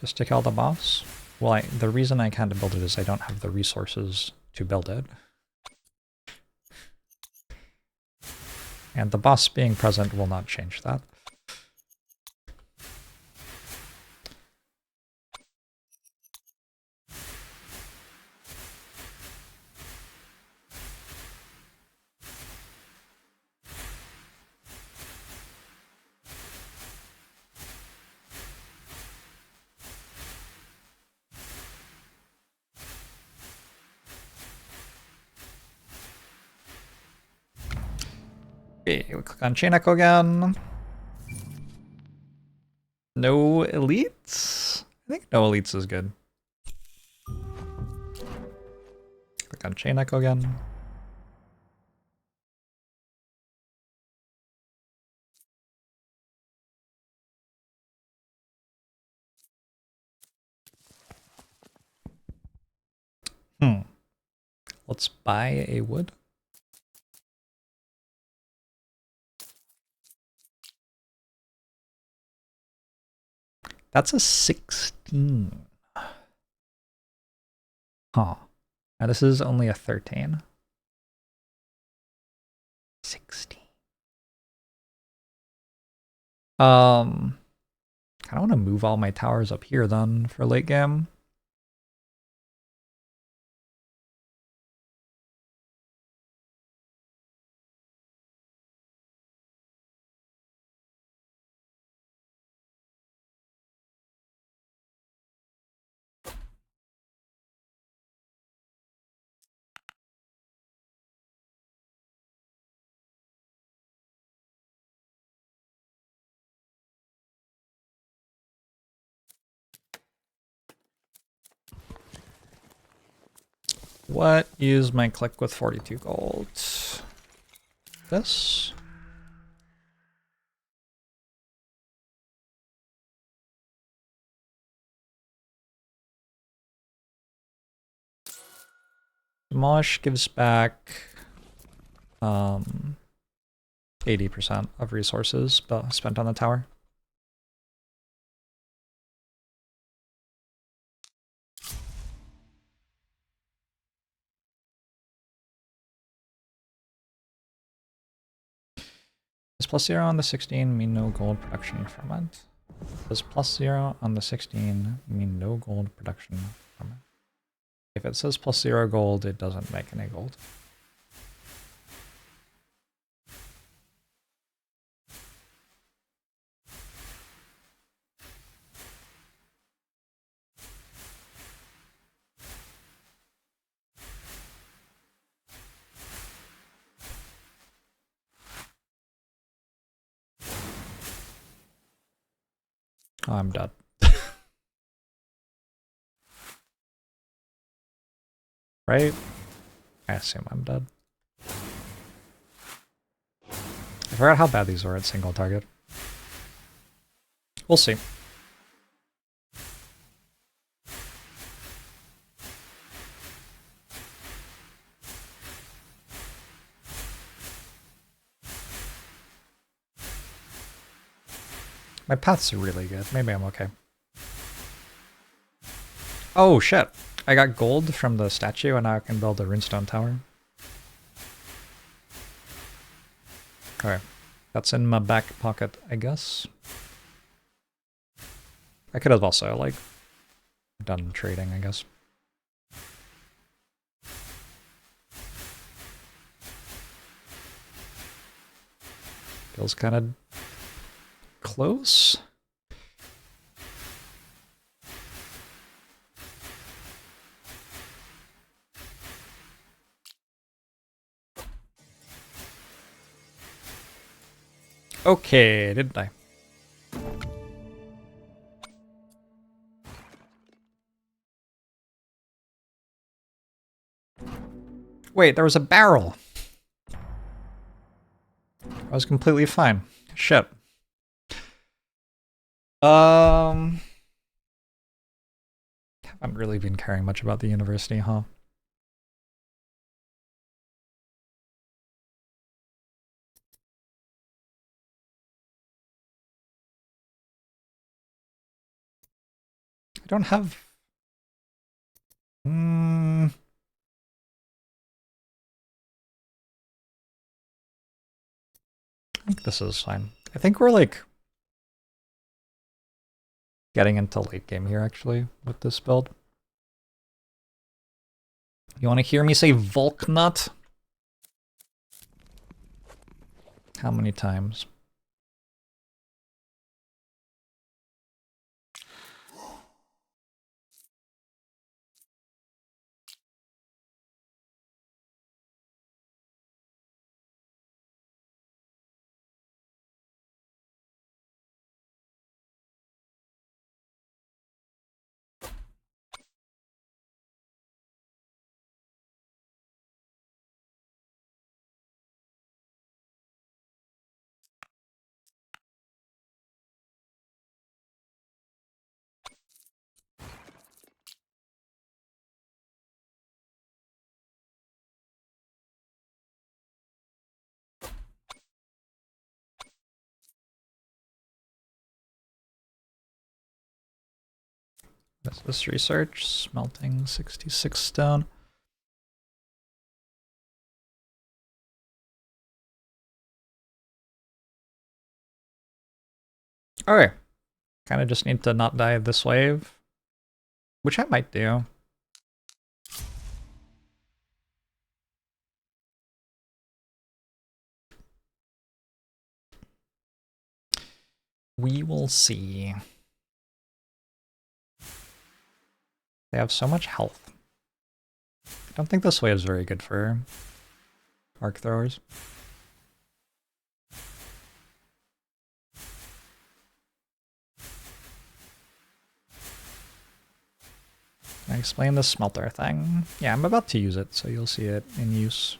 Just to kill the boss? Well, the reason I can't build it is I don't have the resources to build it. And the boss being present will not change that. Okay, we click on Chain Echo again. No elites? I think no elites is good. Click on Chain Echo again. let's buy a wood. That's a 16. Huh. Now this is only a 13. 16. I don't want to move all my towers up here then for late game. What is my click with 42 gold? This? Demolish gives back 80% of resources spent on the tower. Does +0 on the 16 mean no gold production from it? Does +0 on the 16 mean no gold production from it? If it says +0 gold, it doesn't make any gold. Oh, I'm dead. Right? I assume I'm dead. I forgot how bad these were at single target. We'll see. My paths are really good. Maybe I'm okay. Oh shit. I got gold from the statue and now I can build a runestone tower. Okay. That's in my back pocket, I guess. I could have also, like, done trading, I guess. Feels kind of close. Okay, didn't I? Wait, there was a barrel. I was completely fine. Shit. Haven't really been caring much about the university, huh? I don't have... I think this is fine. I think we're, like, getting into late game here, actually, with this build. You want to hear me say Volknut? How many times? What's this research? Smelting 66 stone. Okay. Kind of just need to not die this wave, which I might do. We will see. They have so much health. I don't think this wave is very good for arc throwers. Can I explain the smelter thing? Yeah, I'm about to use it, so you'll see it in use.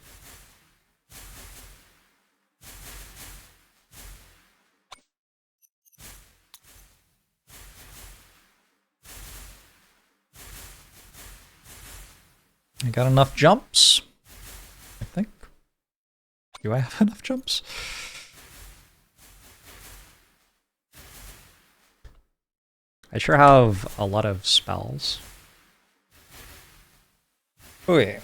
I got enough jumps, I think. Do I have enough jumps? I sure have a lot of spells. Okay.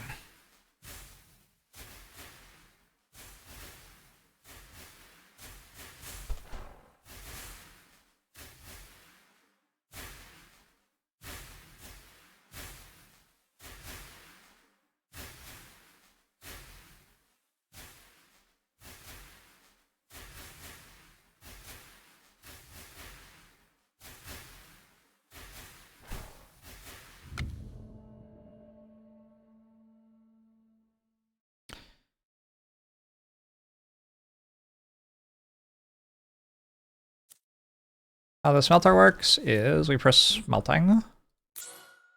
How the smelter works is we press smelting,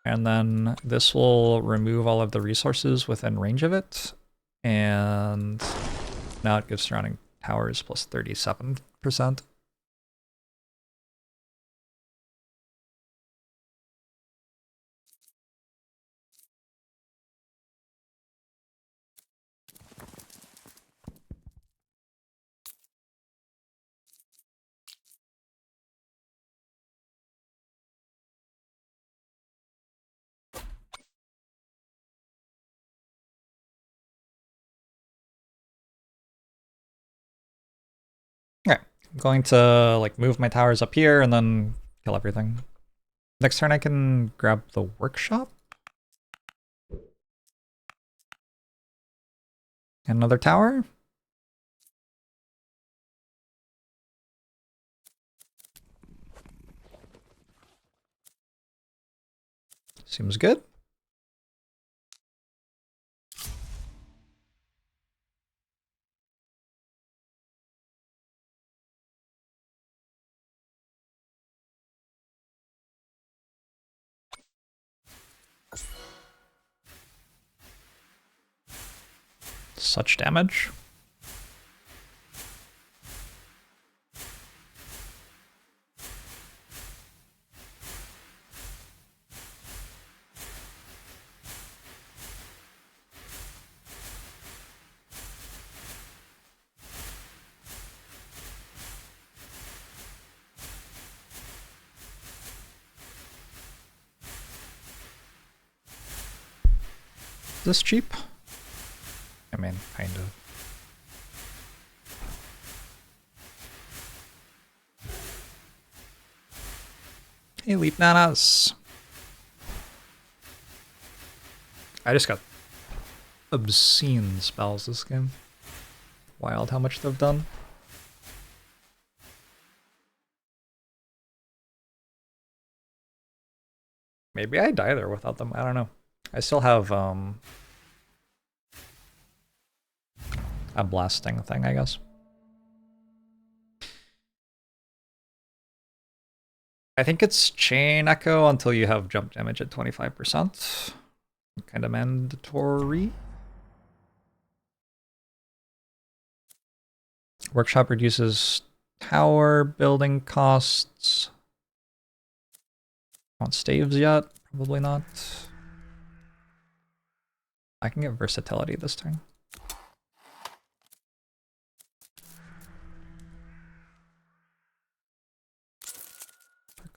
and then this will remove all of the resources within range of it, and now it gives surrounding towers plus 37%. Okay, I'm going to like move my towers up here and then kill everything. Next turn I can grab the workshop. Another tower. Seems good. Such damage. Is this cheap? I mean, kind of. Elite nanas. I just got obscene spells this game. Wild how much they've done. Maybe I die there without them. I don't know. I still have a blasting thing, I guess. I think it's chain echo until you have jump damage at 25%. Kind of mandatory. Workshop reduces tower building costs. Want staves yet? Probably not. I can get versatility this turn.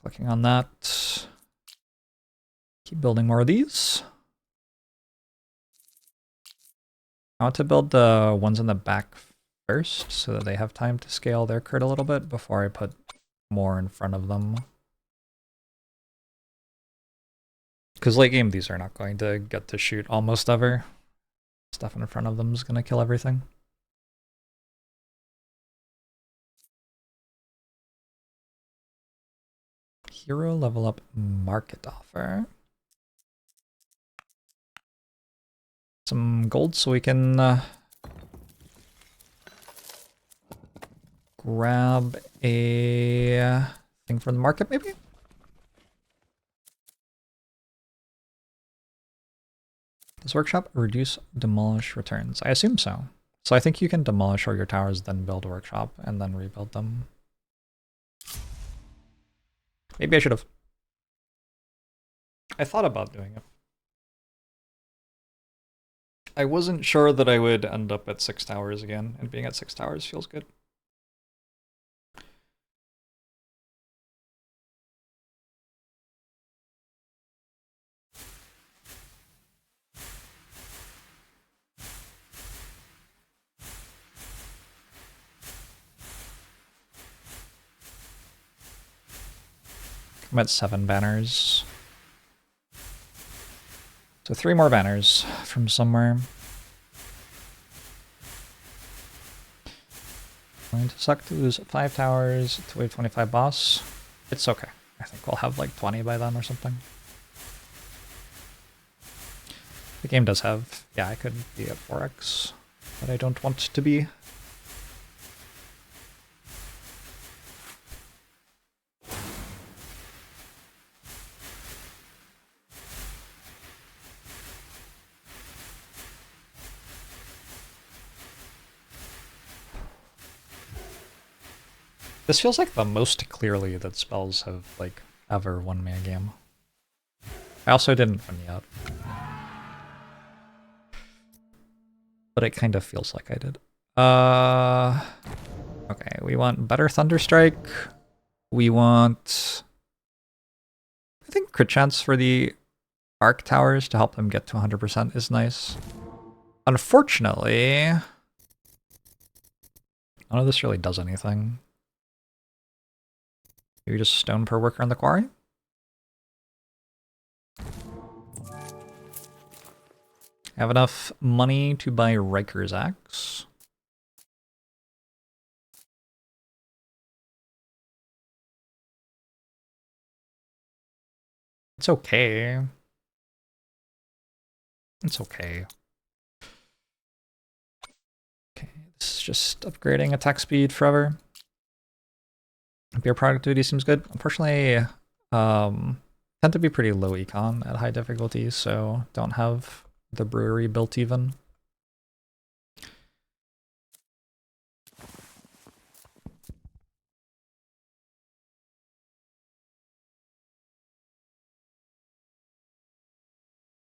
Clicking on that. Keep building more of these. I want to build the ones in the back first so that they have time to scale their crit a little bit before I put more in front of them. Because late game, these are not going to get to shoot almost ever. Stuff in front of them is going to kill everything. Hero level up market offer. Some gold so we can grab a thing from the market maybe? Does workshop reduce demolish returns? I assume so. So I think you can demolish all your towers, then build a workshop, and then rebuild them. Maybe I should have. I thought about doing it. I wasn't sure that I would end up at 6 towers again, and being at 6 towers feels good. I'm at 7 banners. So 3 more banners from somewhere. Going to suck to lose 5 towers to wave 25 boss. It's okay. I think we'll have like 20 by then or something. The game does have... Yeah, I could be at 4x, but I don't want to be. This feels like the most clearly that spells have, like, ever won me a game. I also didn't win yet. But it kind of feels like I did. Okay, we want better Thunderstrike. We want... I think crit chance for the Arc Towers to help them get to 100% is nice. Unfortunately... none of this really does anything. Maybe just stone per worker on the quarry? I have enough money to buy Riker's Axe. It's okay. It's okay. Okay, this is just upgrading attack speed forever. Beer productivity seems good. Unfortunately, tend to be pretty low econ at high difficulty, so don't have the brewery built even.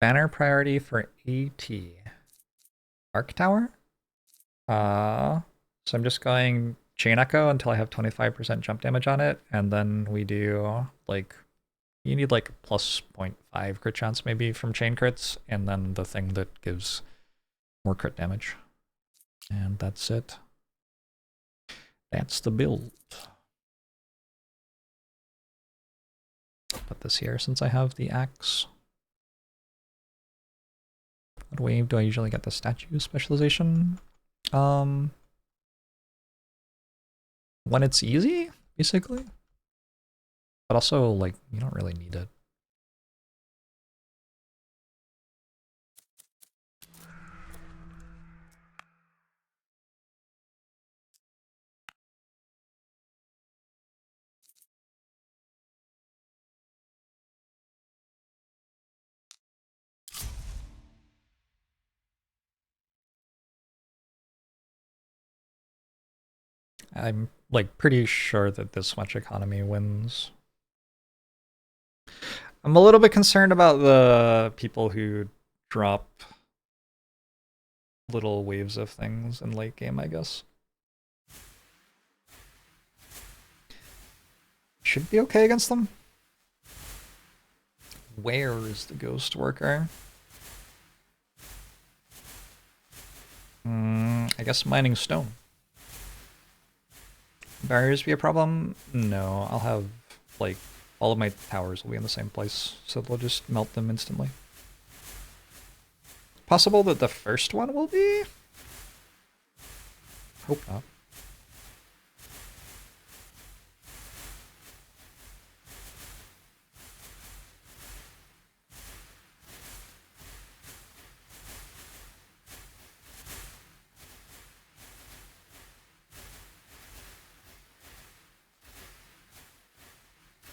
Banner priority for AT. Arc Tower? So I'm just going Chain Echo until I have 25% jump damage on it, and then we do, like, you need like plus 0.5 crit chance maybe from chain crits, and then the thing that gives more crit damage. And that's it. That's the build. Put this here since I have the axe. What wave do I usually get the statue specialization? When it's easy, basically. But also, like, you don't really need it. I'm, like, pretty sure that this much economy wins. I'm a little bit concerned about the people who drop little waves of things in late game, I guess. Should be okay against them. Where is the ghost worker? I guess mining stone. Barriers be a problem? No, I'll have, like, all of my towers will be in the same place, so they'll just melt them instantly. Possible that the first one will be? Hope not.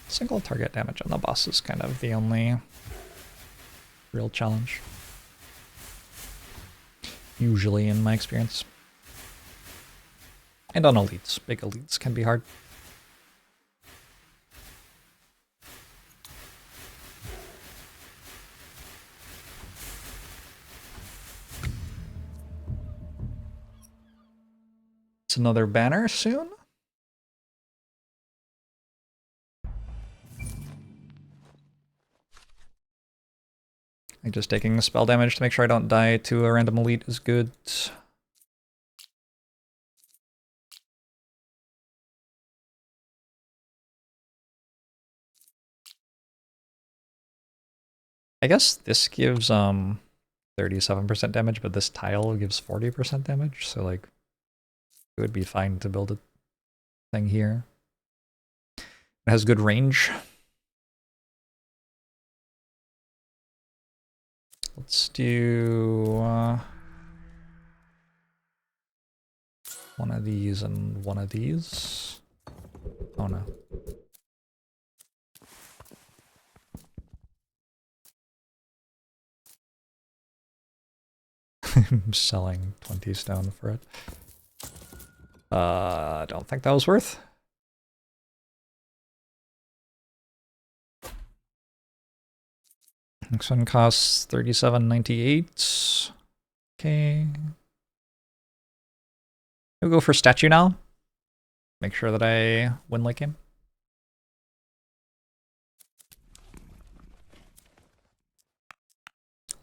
Single target damage on the boss is kind of the only real challenge. Usually, in my experience. And on elites. Big elites can be hard. It's another banner soon. Like just taking spell damage to make sure I don't die to a random elite is good. I guess this gives 37% damage, but this tile gives 40% damage, so like it would be fine to build a thing here. It has good range. Let's do one of these and one of these. Oh no. I'm selling 20 stone for it. I don't think that was worth. Next one costs 37.98. Okay. We'll go for statue now. Make sure that I win late game.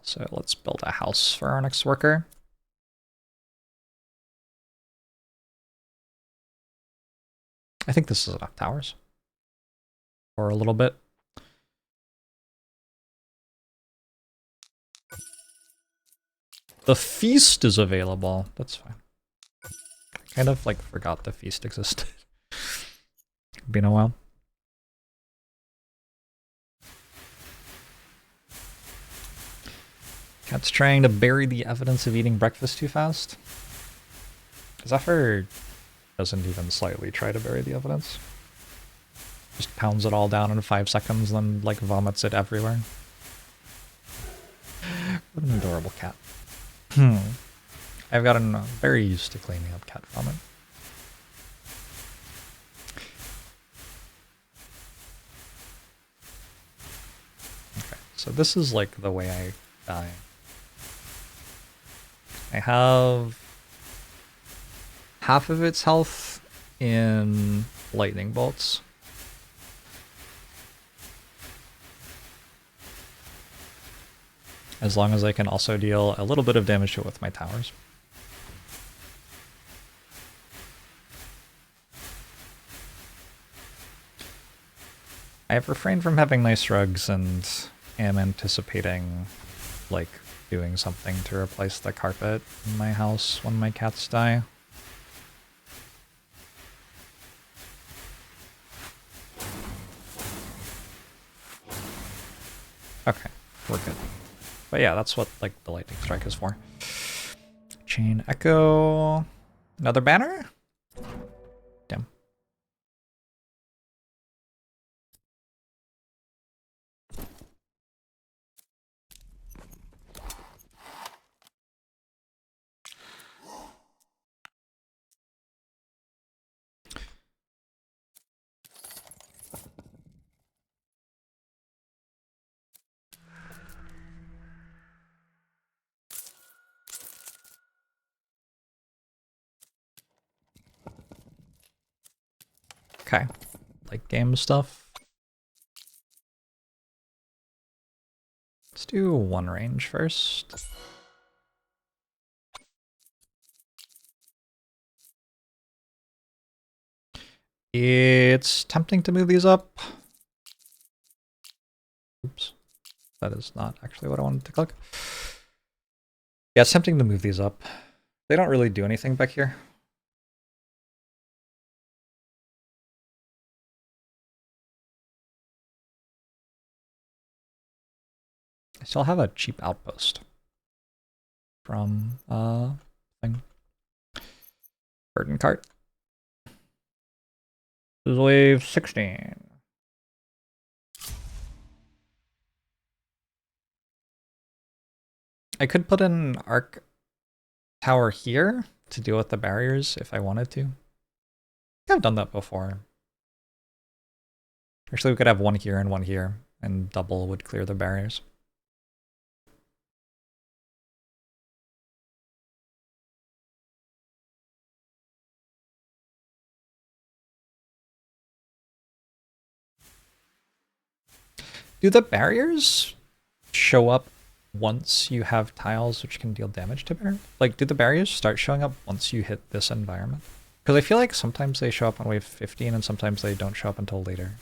So let's build a house for our next worker. I think this is enough towers. Or a little bit. The feast is available. That's fine. I kind of like forgot the feast existed. Been a while. Cat's trying to bury the evidence of eating breakfast too fast. Zephyr doesn't even slightly try to bury the evidence. Just pounds it all down in 5 seconds, then like vomits it everywhere. What an adorable cat. I've gotten very used to cleaning up cat vomit. Okay, so this is like the way I die. I have half of its health in lightning bolts. As long as I can also deal a little bit of damage to it with my towers. I have refrained from having nice rugs and am anticipating, like, doing something to replace the carpet in my house when my cats die. Okay, we're good. But yeah, that's what like the lightning strike is for. Chain echo. Another banner? Damn. Okay. Like game stuff. do one range first. It's tempting to move these up. Oops. That is not actually what I wanted to click. Yeah, it's tempting to move these up. They don't really do anything back here. I still have a cheap outpost from thing. Burden cart. This is wave 16. I could put an arc tower here to deal with the barriers if I wanted to. I've done that before. Actually, we could have one here, and double would clear the barriers. Do the barriers show up once you have tiles which can deal damage to barriers? Like, do the barriers start showing up once you hit this environment? Because I feel like sometimes they show up on wave 15 and sometimes they don't show up until later.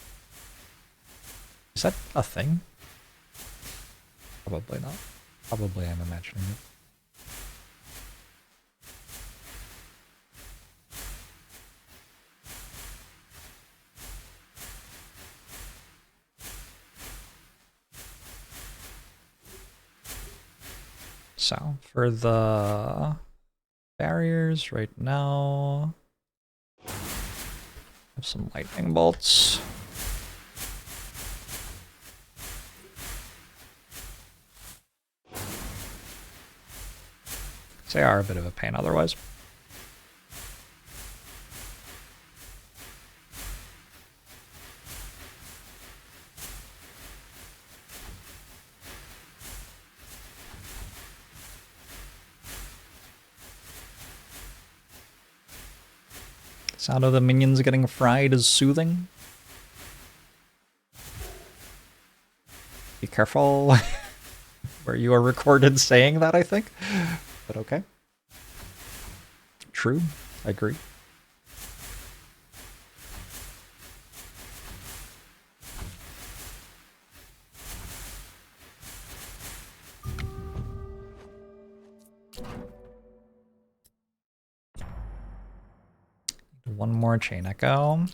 Is that a thing? Probably not. Probably I'm imagining it. So, for the barriers right now, have some lightning bolts. They are a bit of a pain otherwise. Sound of the minions getting fried is soothing. Be careful where you are recorded saying that, I think. But okay. True. I agree. One more chain echo.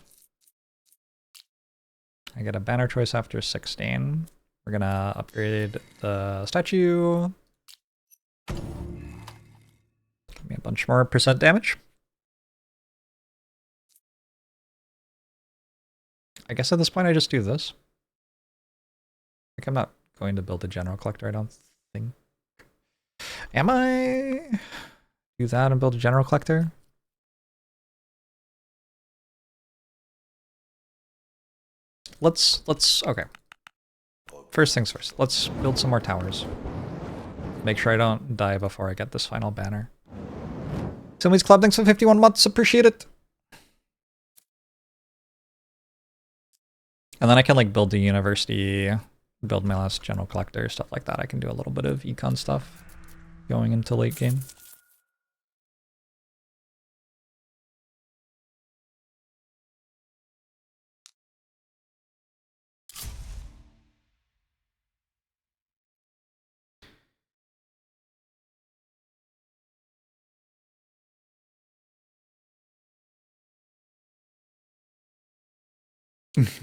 I get a banner choice after 16. We're gonna upgrade the statue. Give me a bunch more % damage. I guess at this point I just do this. Like, I'm not going to build a general collector, I don't think. Am I? Do that and build a general collector? Okay. First things first, let's build some more towers. Make sure I don't die before I get this final banner. Somebody's Club, thanks for 51 months, appreciate it! And then I can like build the university, build my last general collector, stuff like that. I can do a little bit of econ stuff going into late game.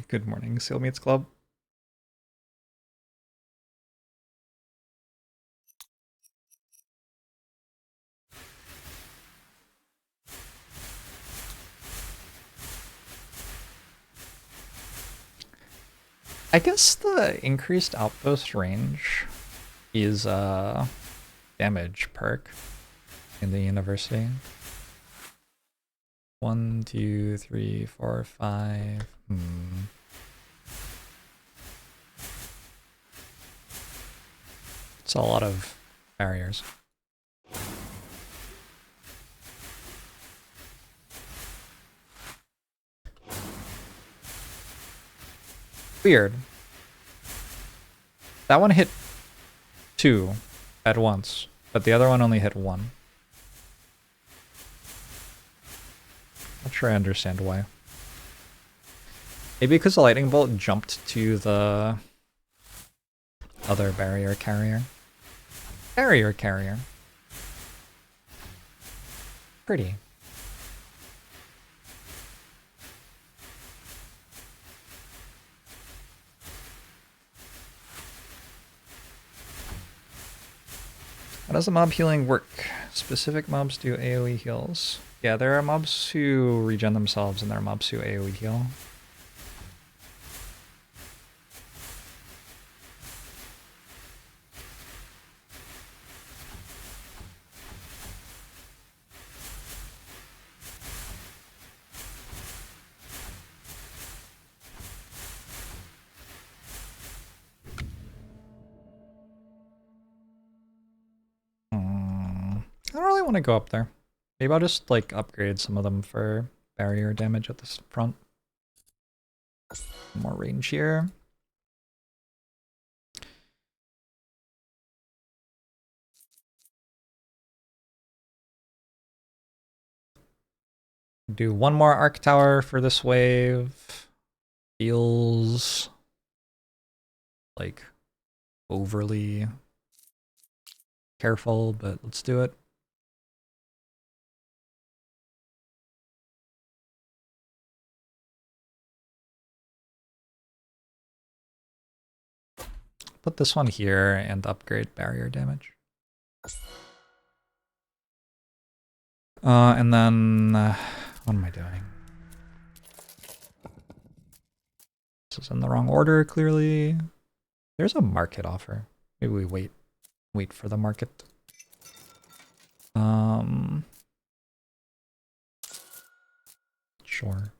Good morning, Seal Meets Club. I guess the increased outpost range is a damage perk in the university. 1, 2, 3, 4, 5. It's a lot of barriers. Weird. That one hit 2 at once, but the other one only hit 1. Not sure I understand why. Maybe because the lightning bolt jumped to the other barrier carrier. Barrier carrier. Pretty. How does the mob healing work? Specific mobs do AoE heals. Yeah, there are mobs who regen themselves and there are mobs who AoE heal. I don't really want to go up there. Maybe I'll just like upgrade some of them for barrier damage at the front. More range here. Do one more arc tower for this wave. Feels like overly careful, but let's do it. Put this one here and upgrade barrier damage. And then, what am I doing? This is in the wrong order, clearly. There's a market offer. Maybe we wait for the market. Sure.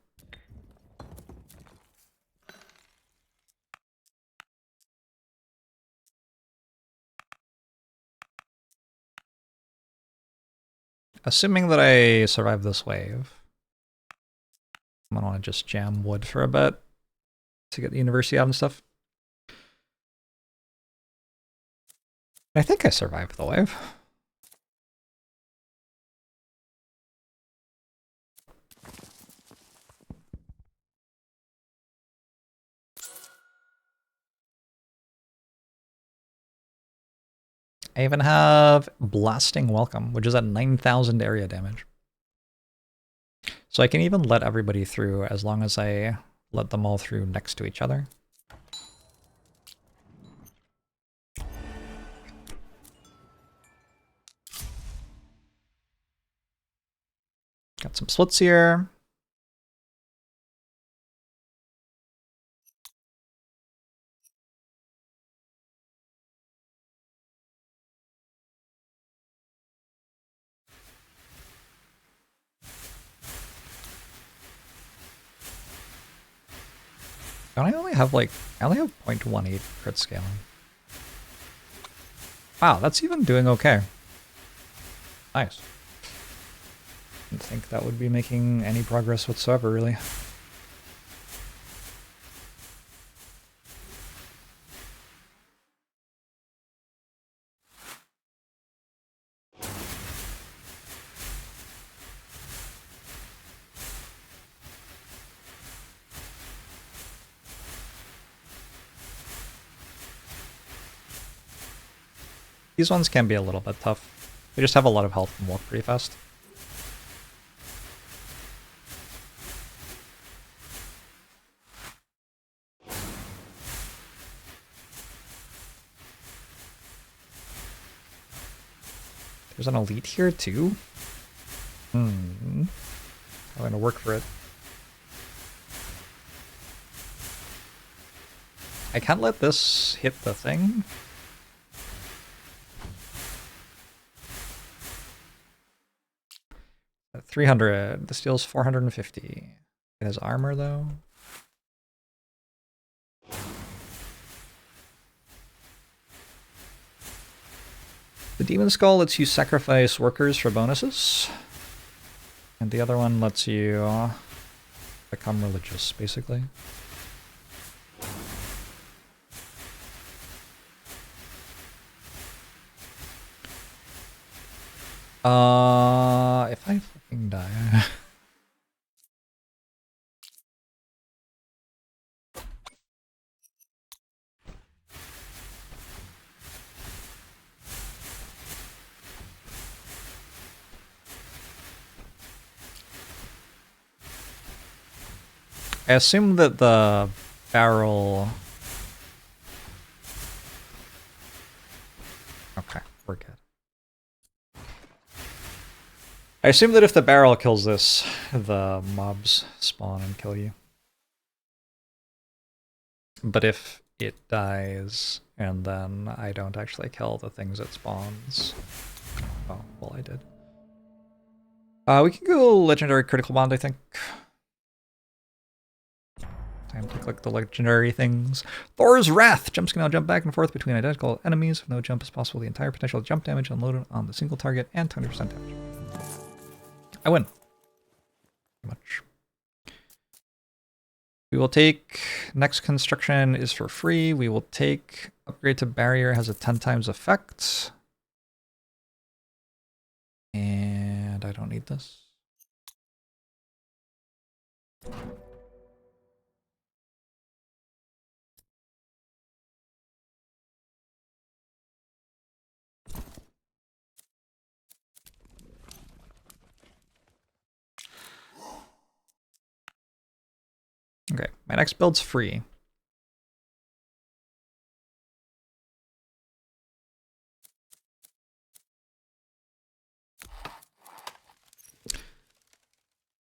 Assuming that I survive this wave, I'm gonna want to just jam wood for a bit to get the university out and stuff. I think I survived the wave. I even have Blasting Welcome, which is at 9,000 area damage. So I can even let everybody through as long as I let them all through next to each other. Got some splits here. I only have 0.18 crit scaling. Wow, that's even doing okay. Nice. Didn't think that would be making any progress whatsoever, really. These ones can be a little bit tough. They just have a lot of health and walk pretty fast. There's an elite here too? I'm gonna work for it. I can't let this hit the thing. At 300. This deals 450. It has armor though. The Demon Skull lets you sacrifice workers for bonuses. And the other one lets you become religious, basically. If I fucking die. I assume that the barrel... Okay, we're good. I assume that if the barrel kills this, the mobs spawn and kill you. But if it dies, and then I don't actually kill the things it spawns... Oh, well I did. We can go Legendary Critical Bond, I think. Time to click the legendary things. Thor's Wrath! Jumps can now jump back and forth between identical enemies. If no jump is possible, the entire potential jump damage unloaded on the single target and 20% damage. I win. Much. We will take... Next construction is for free. We will take... Upgrade to barrier has a 10 times effect. And I don't need this. Okay, my next build's free.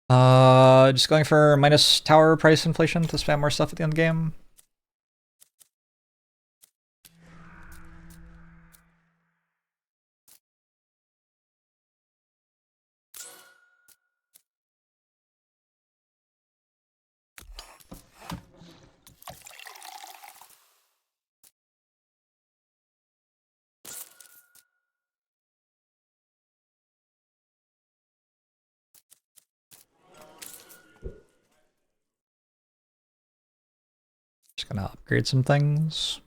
Just going for minus tower price inflation to spam more stuff at the end of the game. Just gonna upgrade some things.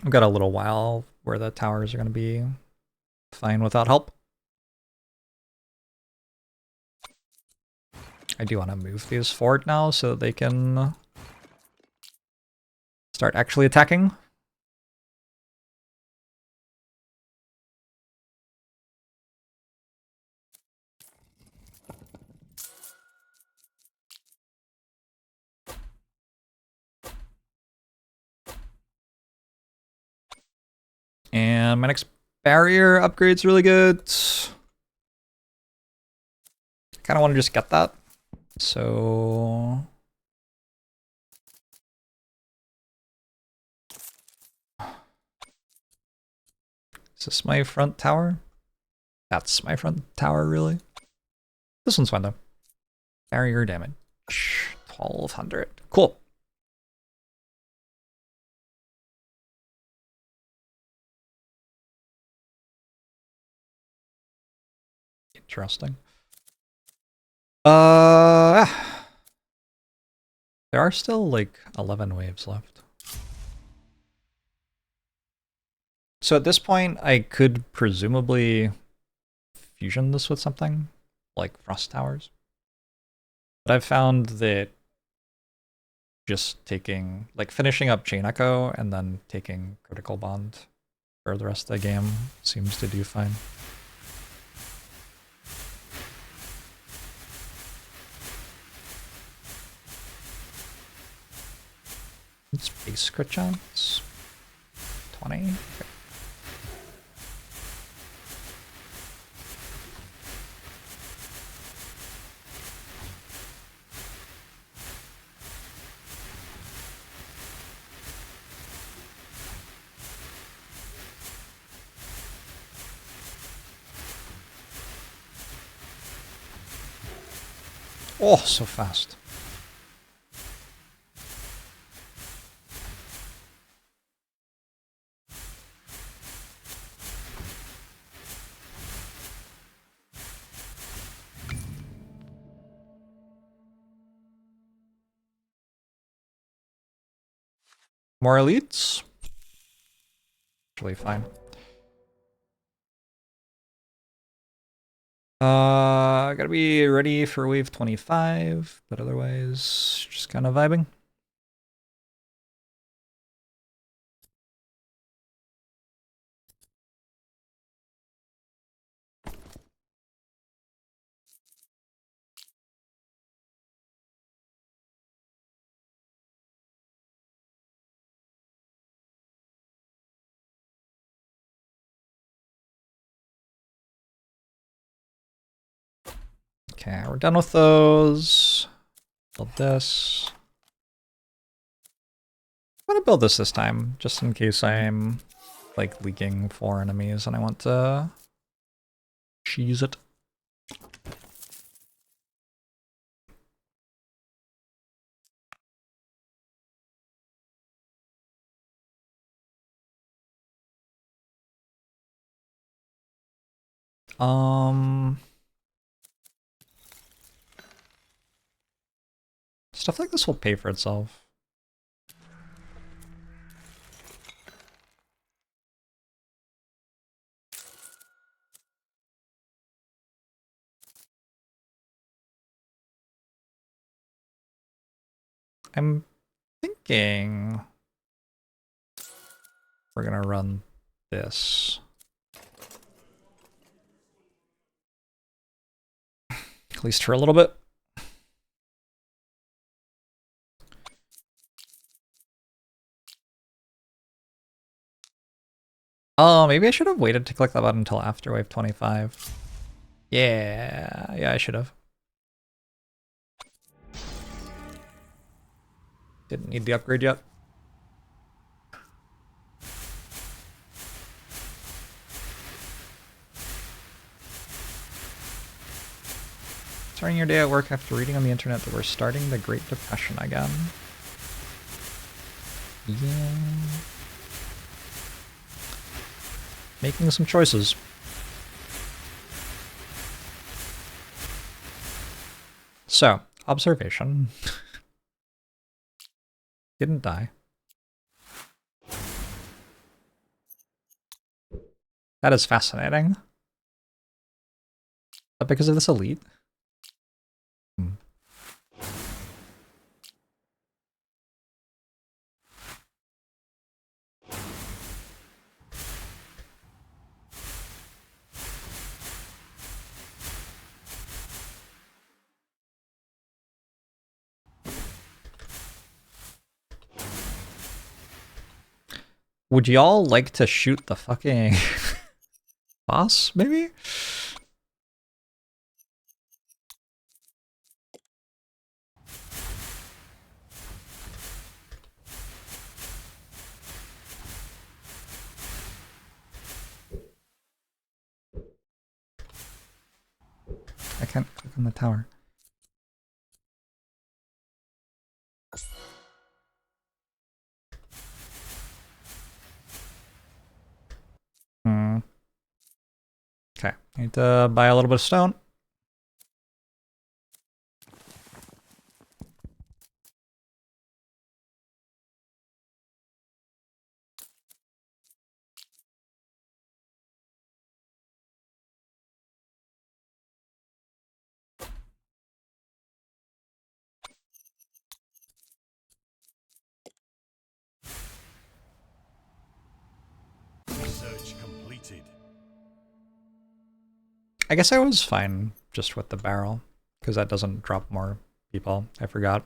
I've got a little while where the towers are gonna be fine without help. I do want to move these forward now so they can start actually attacking. And my next barrier upgrade's really good. I kind of want to just get that. So... Is this my front tower? That's my front tower, really? This one's fine, though. Barrier damage. 1200. Cool. Interesting. There are still, like, 11 waves left. So at this point, I could presumably fusion this with something, like Frost Towers. But I've found that just taking, like, finishing up Chain Echo and then taking Critical Bond for the rest of the game seems to do fine. It's base crit chance. 20. Okay. Oh, so fast. More elites? Actually fine. Gotta be ready for wave 25, but otherwise just kind of vibing. Okay, we're done with those. Build this. I'm gonna build this time, just in case I'm like leaking 4 enemies and I want to cheese it. Stuff like this will pay for itself. I'm thinking we're gonna run this. At least for a little bit. Oh, maybe I should have waited to click that button until after wave 25. Yeah, I should have. Didn't need the upgrade yet. Starting your day at work after reading on the internet that we're starting the Great Depression again. Yeah. Making some choices. So, observation. Didn't die. That is fascinating. Is that because of this elite? Would y'all like to shoot the fucking boss, maybe? I can't click on the tower. Okay, need to buy a little bit of stone. Research completed. I guess I was fine just with the barrel, because that doesn't drop more people. I forgot.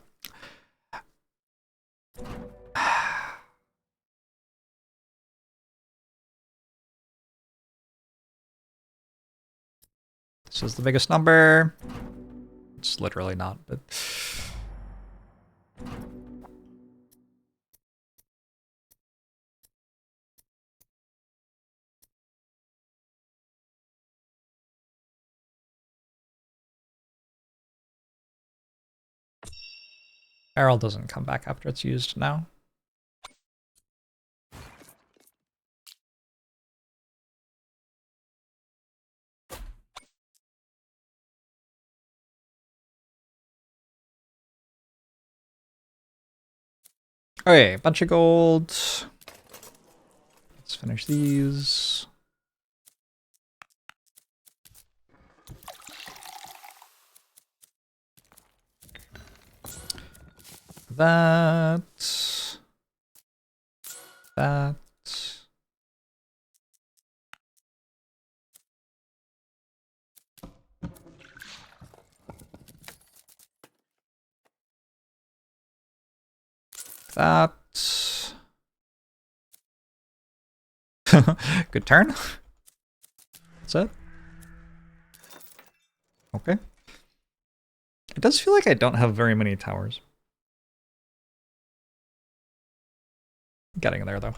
This is the biggest number. It's literally not, but... Barrel doesn't come back after it's used now. Okay, bunch of gold. Let's finish these. that. That. That. Good turn. That's it. Okay. It does feel like I don't have very many towers. Getting there, though.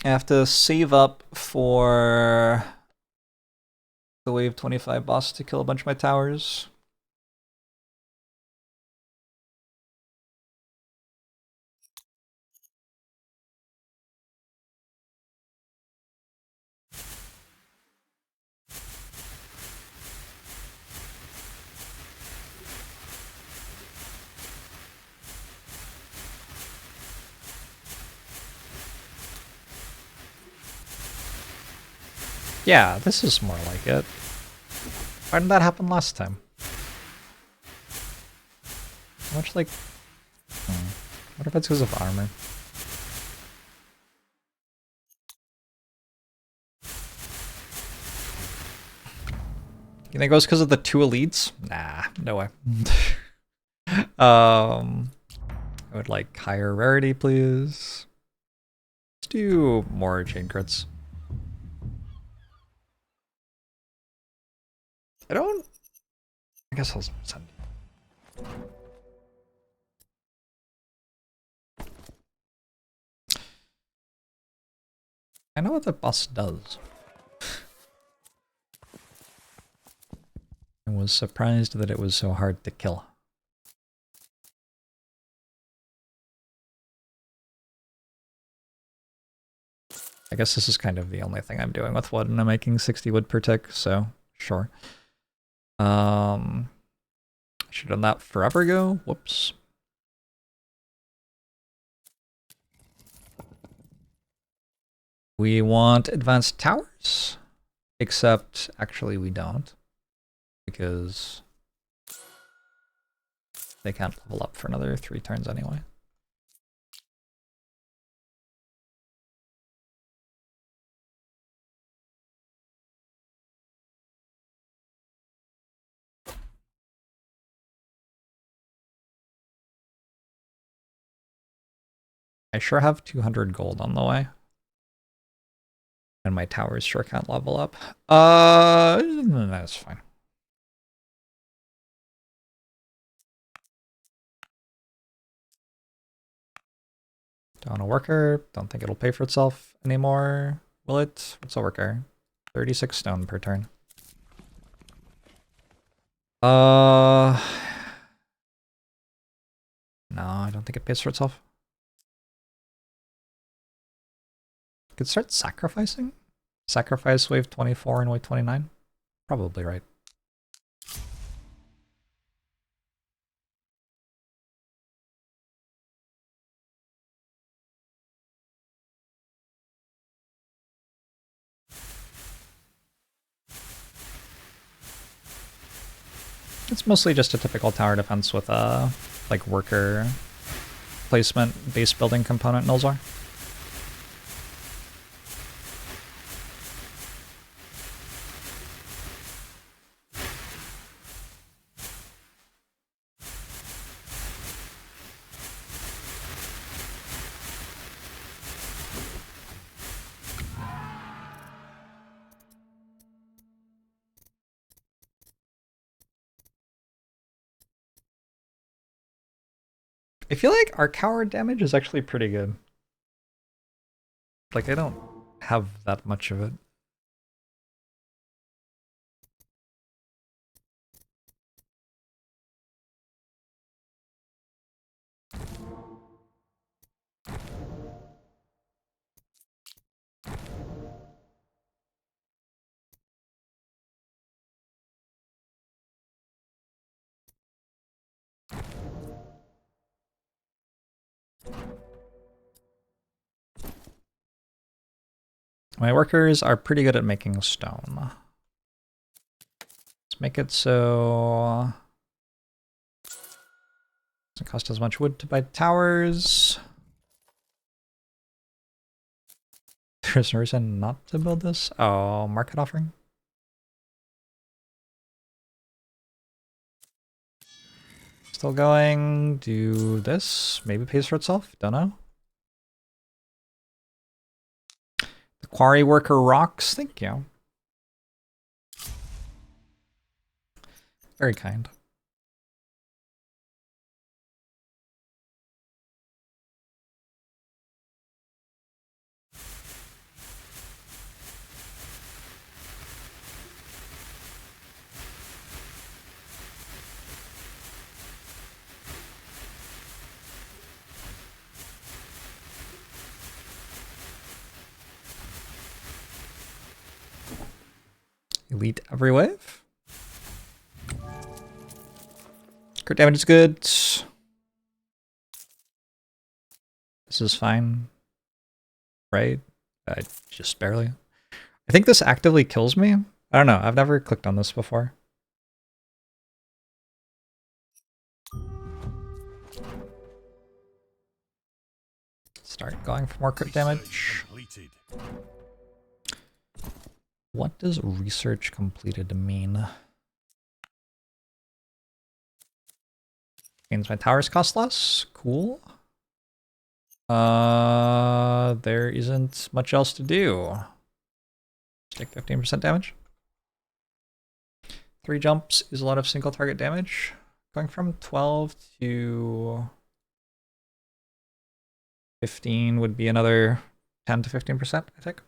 I have to save up for the wave 25 boss to kill a bunch of my towers. Yeah, this is more like it. Why didn't that happen last time? Much like... What if it's because of armor? You think it was because of the 2 elites? Nah, no way. I would like higher rarity, please. Let's do more chain crits. I guess I'll send. I know what the boss does. I was surprised that it was so hard to kill. I guess this is kind of the only thing I'm doing with wood, and I'm making 60 wood per tick, so sure. I should have done that forever ago. Whoops. We want advanced towers, except actually we don't, because they can't level up for another 3 turns anyway. I sure have 200 gold on the way. And my towers sure can't level up. That's fine. Don't want a worker. Don't think it'll pay for itself anymore. Will it? What's a worker? 36 stone per turn. No, I don't think it pays for itself. Could start sacrificing? Sacrifice wave 24 and wave 29? Probably right. It's mostly just a typical tower defense with a like worker placement base building component in Nulzar. I feel like our coward damage is actually pretty good. Like, I don't have that much of it. My workers are pretty good at making stone. Let's make it so it doesn't cost as much wood to buy towers. There's no reason not to build this. Oh, market offering. Still going. Do this. Maybe pays for itself. Don't know. The quarry worker rocks. Thank you. Very kind. Elite every wave. Crit damage is good. This is fine. Right? Just barely. I think this actively kills me. I don't know. I've never clicked on this before. Start going for more crit damage. Completed. What does research completed mean? Means my towers cost less. Cool. There isn't much else to do. Take 15% damage. 3 jumps is a lot of single target damage. Going from 12 to 15 would be another 10 to 15%, I think.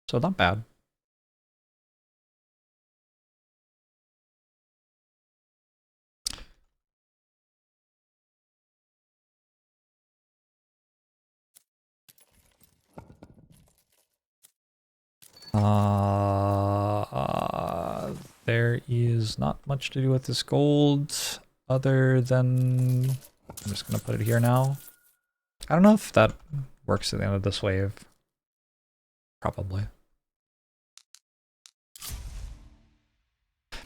So not bad. There is not much to do with this gold other than I'm just gonna put it here now. I don't know if that works at the end of this wave. Probably.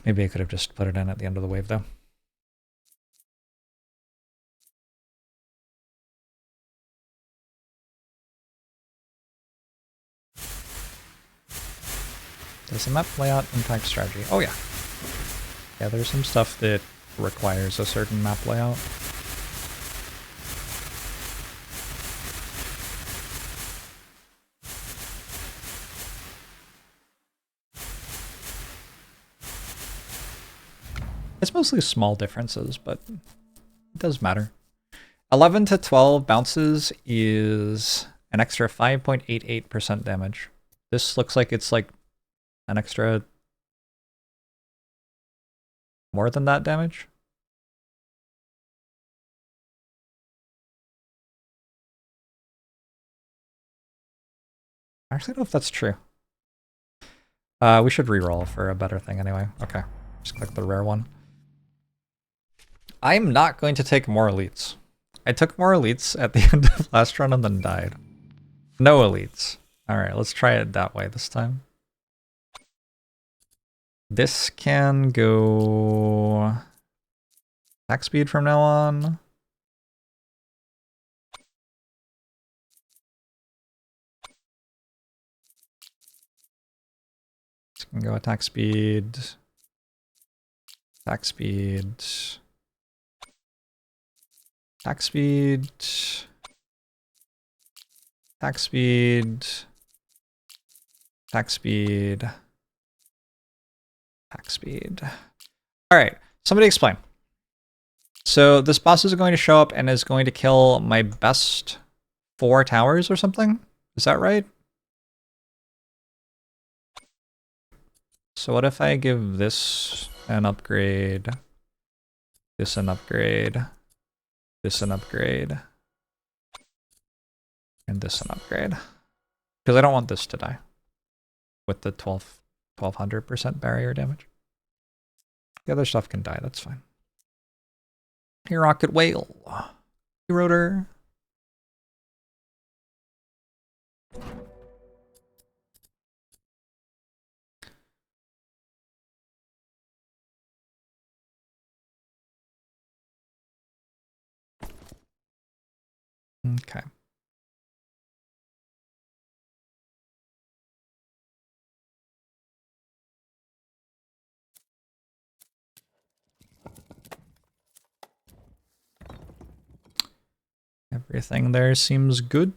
Maybe I could have just put it in at the end of the wave though. Does the map layout impact strategy? Oh yeah. Yeah, there's some stuff that requires a certain map layout. It's mostly small differences, but it does matter. 11 to 12 bounces is an extra 5.88% damage. This looks like it's like an extra more than that damage. I actually don't know if that's true. We should reroll for a better thing anyway. Okay, just click the rare one. I'm not going to take more elites. I took more elites at the end of last run and then died. No elites. Alright, let's try it that way this time. This can go attack speed from now on. This can go attack speed. Attack speed. Attack speed. Attack speed. Attack speed. Attack speed. Alright, somebody explain. So this boss is going to show up and is going to kill my best 4 towers or something? Is that right? So what if I give this an upgrade, this an upgrade, this an upgrade, and this an upgrade? Because I don't want this to die with the 1200% barrier damage. The other stuff can die, that's fine. Here, Rocket Whale. Eroder. Okay. Everything there seems good.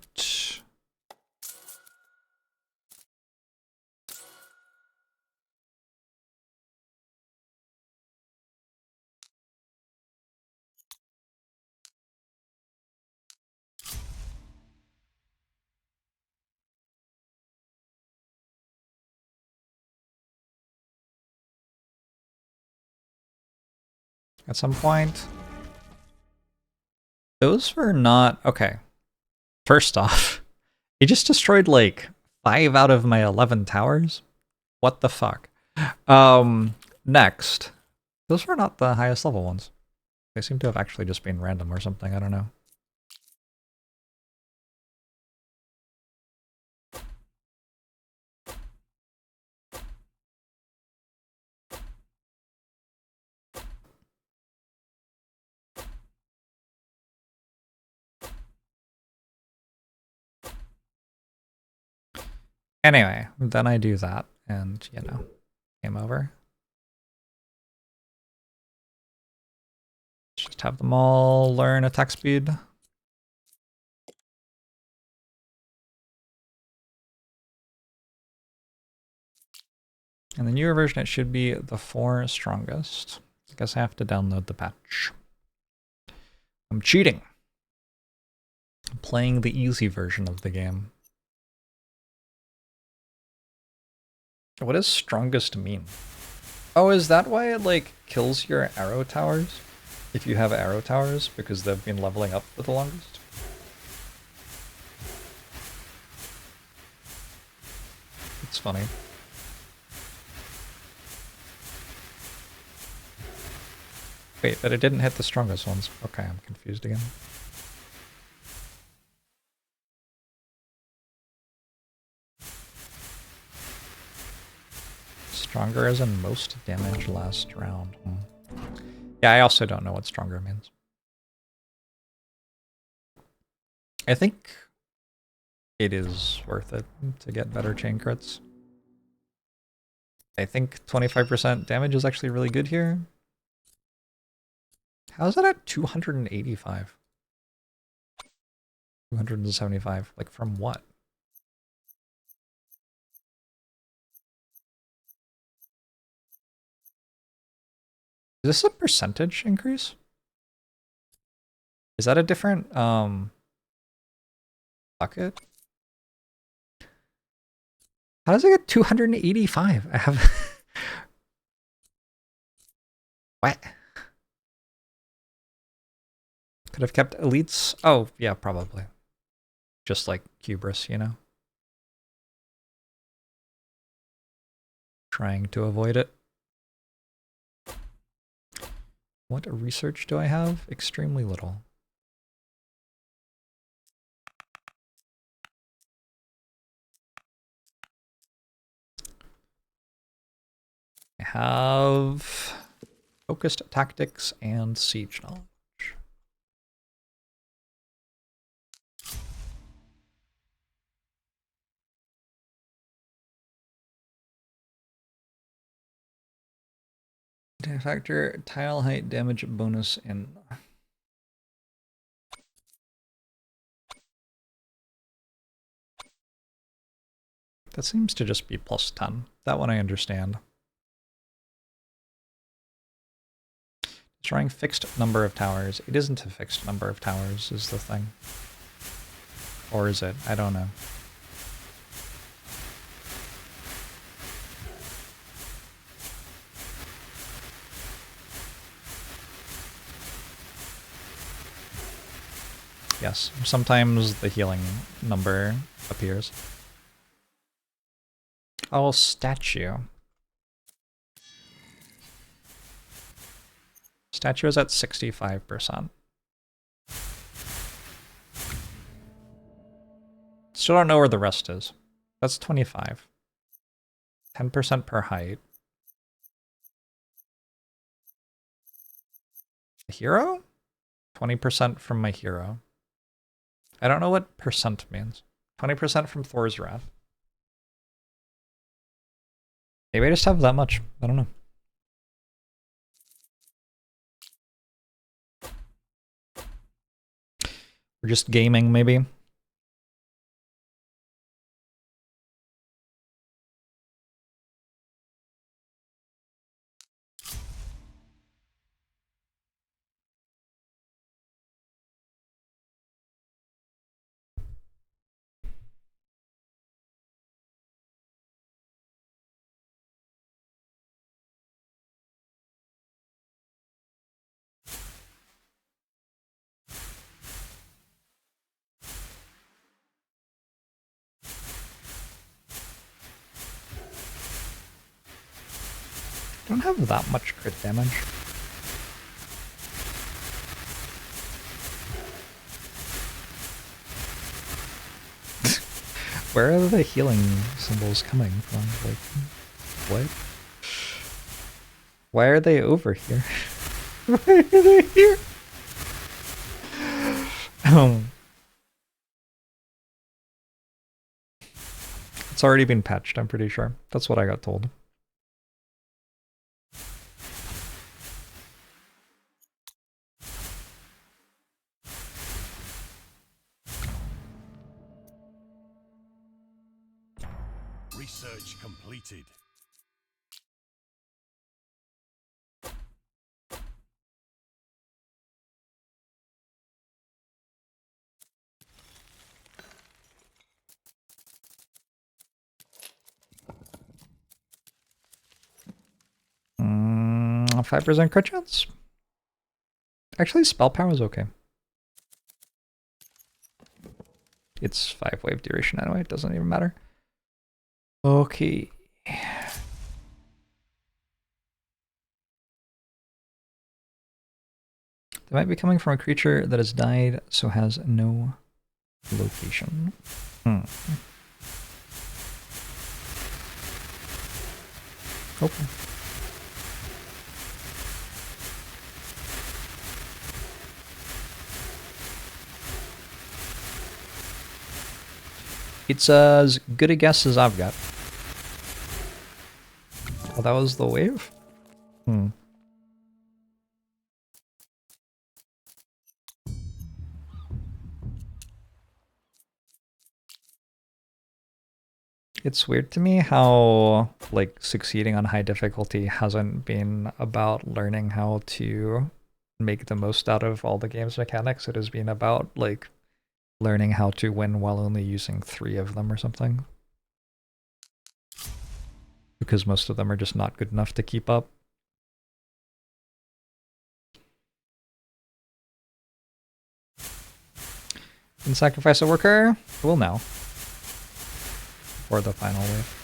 At some point. Those were not... Okay. First off, he just destroyed like 5 out of my 11 towers? What the fuck? Next. Those were not the highest level ones. They seem to have actually just been random or something, I don't know. Anyway, then I do that, and, you know, game over. Just have them all learn attack speed. And the newer version, it should be the 4 strongest. I guess I have to download the patch. I'm cheating. I'm playing the easy version of the game. What does strongest mean? Oh, is that why it, like, kills your arrow towers? If you have arrow towers, because they've been leveling up for the longest? It's funny. Wait, but it didn't hit the strongest ones. Okay, I'm confused again. Stronger as in most damage last round. Yeah, I also don't know what stronger means. I think it is worth it to get better chain crits. I think 25% damage is actually really good here. How is it at 285? 275? Like, from what? Is this a percentage increase? Is that a different bucket? How does it get 285? I have... What? Could have kept elites? Oh, yeah, probably. Just like Hubris, you know? Trying to avoid it. What research do I have? Extremely little. I have focused tactics and siege knowledge. Factor tile height damage bonus in. That seems to just be plus 10. That one I understand. Destroying fixed number of towers. It isn't a fixed number of towers, is the thing. Or is it? I don't know. Yes, sometimes the healing number appears. Oh, statue. Statue is at 65%. Still don't know where the rest is. That's 25. 10% per height. A hero? 20% from my hero. I don't know what percent means. 20% from Thor's Wrath. Maybe I just have that much. I don't know. We're just gaming, maybe. Don't have that much crit damage. Where are the healing symbols coming from? Like, what? Why are they over here? Why are they here? It's already been patched, I'm pretty sure. That's what I got told. Research completed. Mm, 5% crit chance? Actually, spell power is okay. It's 5-wave duration anyway, it doesn't even matter. Okay. They might be coming from a creature that has died, so has no location. Okay. It's as good a guess as I've got. Oh, that was the wave? It's weird to me how, like, succeeding on high difficulty hasn't been about learning how to make the most out of all the game's mechanics. It has been about, like, learning how to win while only using 3 of them or something. Because most of them are just not good enough to keep up. And sacrifice a worker? Well, now. For the final wave.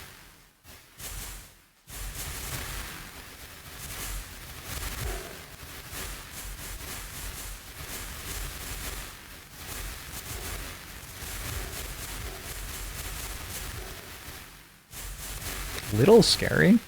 Little scary.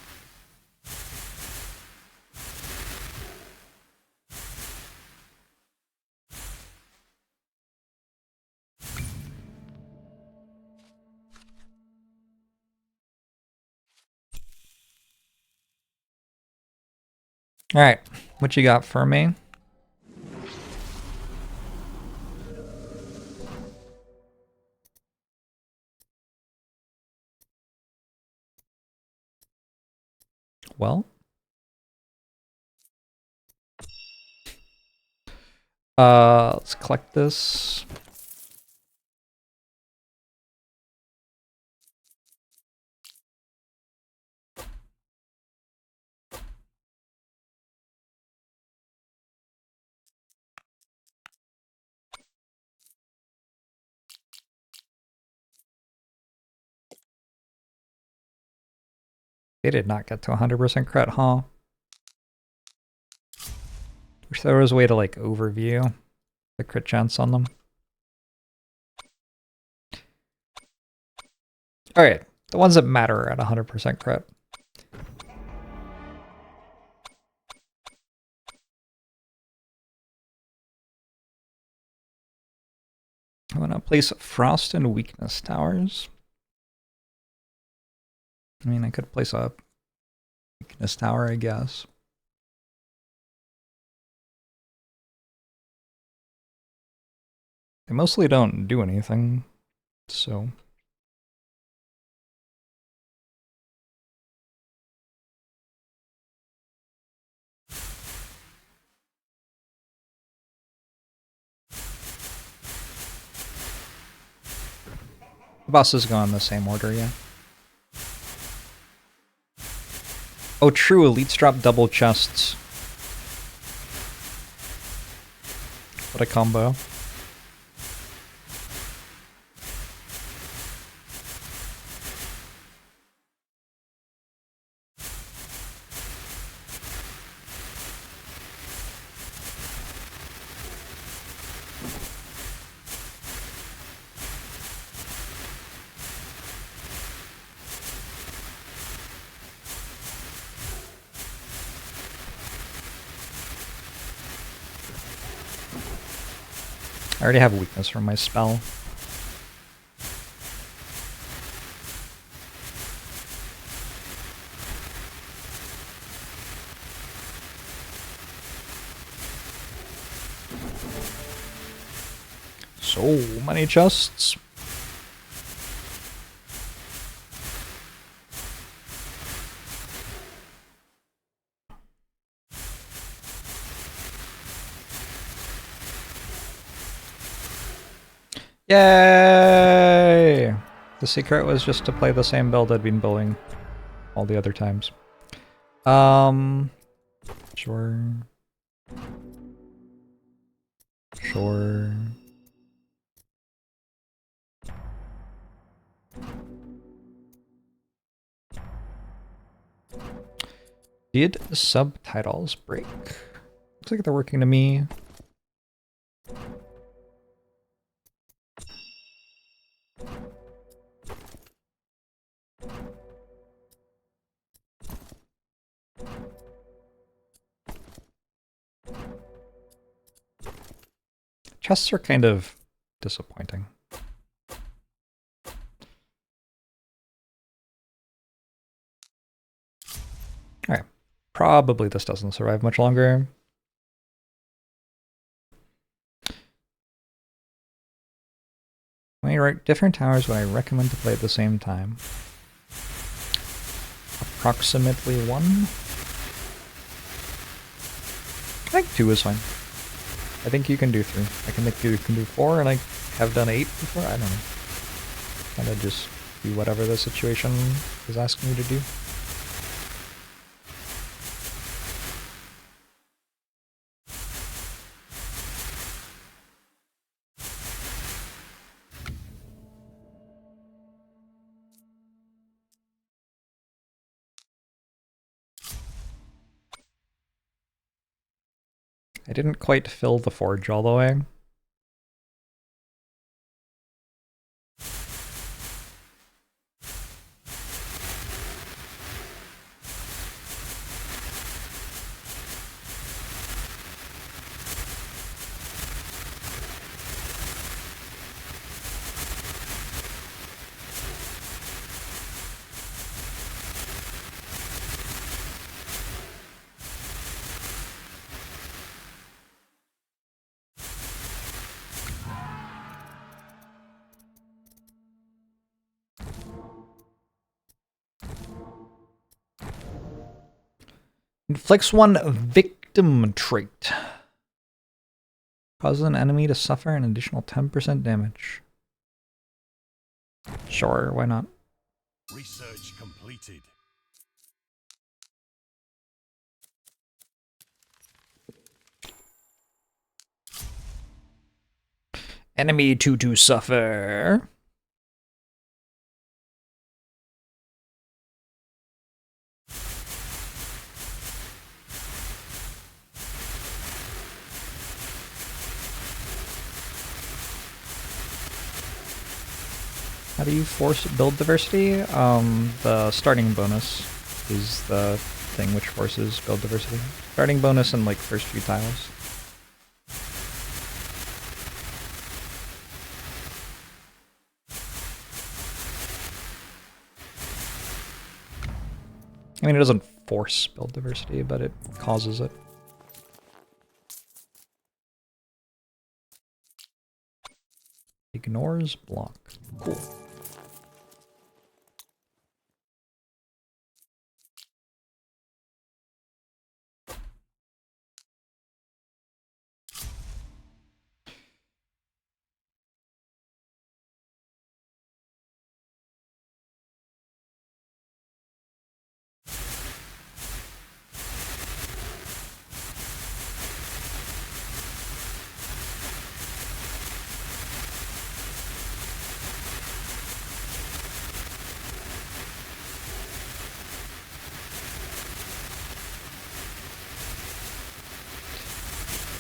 Alright, what you got for me? Well, let's collect this. They did not get to 100% crit, huh? Wish there was a way to, like, overview the crit chance on them. Alright, the ones that matter are at 100% crit. I'm gonna place Frost and Weakness towers. I mean, I could place a Weakness tower, I guess. They mostly don't do anything, so... The bosses go in the same order, yeah. Oh, true, elites drop double chests. What a combo. I already have weakness from my spell. So many chests. Yay! The secret was just to play the same build I'd been building all the other times. Sure. Sure. Did subtitles break? Looks like they're working to me. Chests are kind of disappointing. Alright. Probably this doesn't survive much longer. When you write different towers, what I recommend to play at the same time. Approximately 1. I think 2 is fine. I think you can do 3. I can think you can do 4, and I have done 8 before. I don't know. Kind of just do whatever the situation is asking me to do. I didn't quite fill the forge all the way. Inflicts 1 victim trait. Causes an enemy to suffer an additional 10% damage. Sure, why not? Research completed. Enemy to suffer. How do you force build diversity? The starting bonus is the thing which forces build diversity. Starting bonus in like first few tiles. I mean, it doesn't force build diversity, but it causes it. Ignores block. Cool.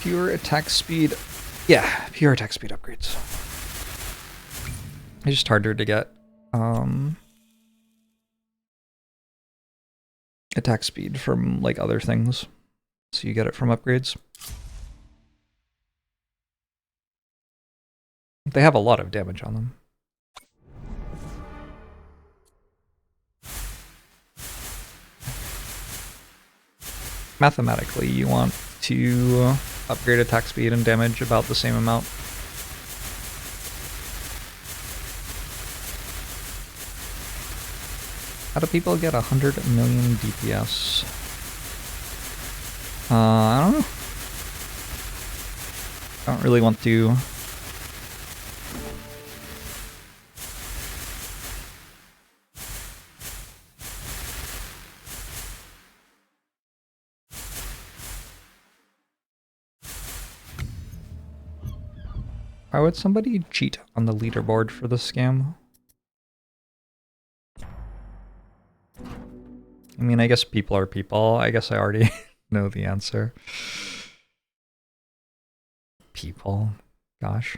Pure attack speed. Yeah, pure attack speed upgrades. It's just harder to get attack speed from like other things. So you get it from upgrades. They have a lot of damage on them. Mathematically, you want to upgrade attack speed and damage about the same amount. How do people get 100 million DPS? I don't know. I don't really want to. Why would somebody cheat on the leaderboard for this scam? I mean, I guess people are people. I guess I already know the answer. People. Gosh.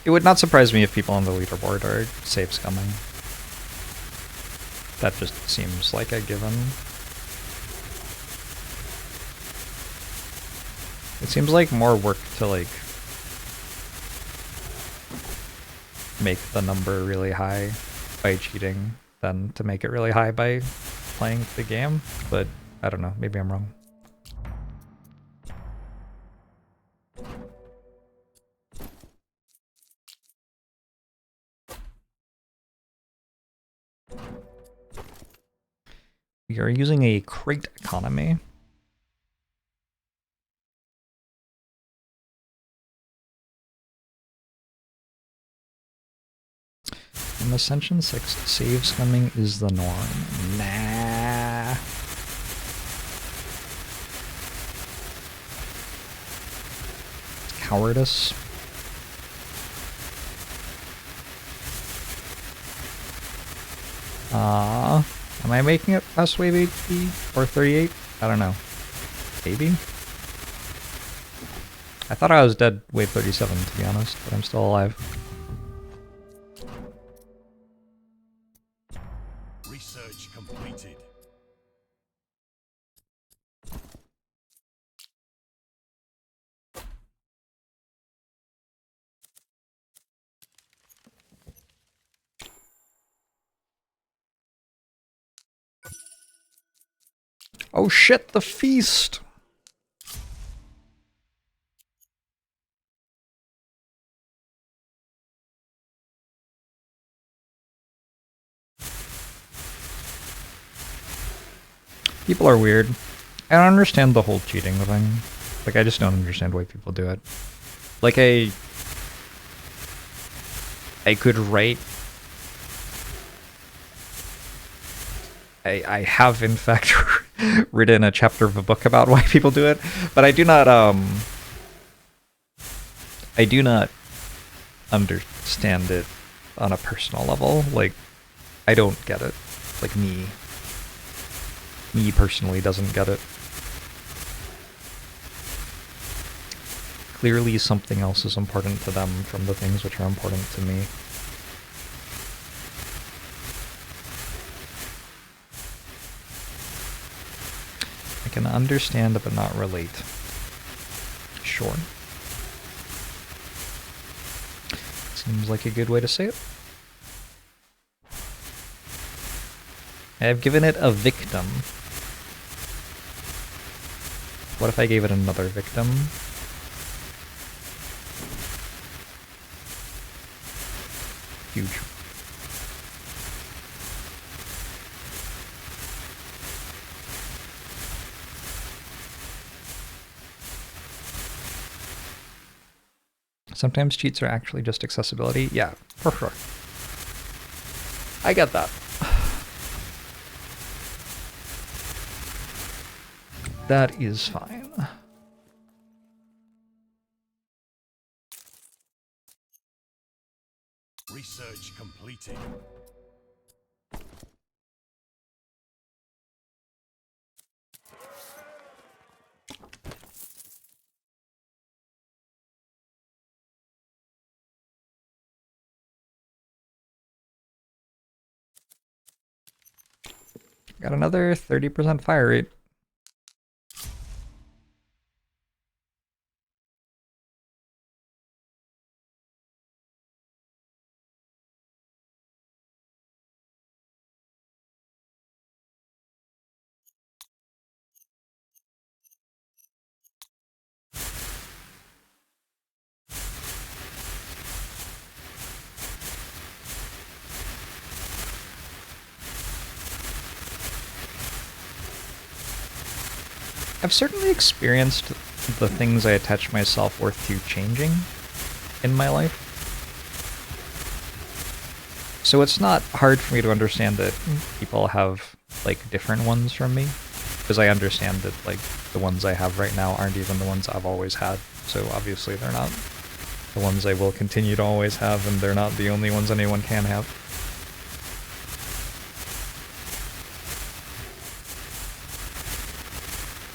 It would not surprise me if people on the leaderboard are save scumming. That just seems like a given. It seems like more work to like make the number really high by cheating than to make it really high by playing the game, but I don't know, maybe I'm wrong. We are using a crate economy. In Ascension 6, save scumming is the norm. Nah. It's cowardice. Am I making it past wave 80 or 38? I don't know. Maybe? I thought I was dead wave 37, to be honest, but I'm still alive. Research completed. Oh shit, the feast! People are weird. I don't understand the whole cheating thing. Like, I just don't understand why people do it. Like, I could write... I have, in fact, written a chapter of a book about why people do it, but I do not understand it on a personal level. Like, I don't get it. Like, me. me personally doesn't get it. Clearly something else is important to them from the things which are important to me. I can understand but not relate. Sure. Seems like a good way to say it. I have given it a victim. What if I gave it another victim? Huge. Sometimes cheats are actually just accessibility. Yeah, for sure. I get that. That is fine. Research completed. Got another 30% fire rate. I've certainly experienced the things I attach my self-worth to changing in my life. So it's not hard for me to understand that people have, like, different ones from me. Because I understand that, like, the ones I have right now aren't even the ones I've always had. So obviously they're not the ones I will continue to always have, and they're not the only ones anyone can have.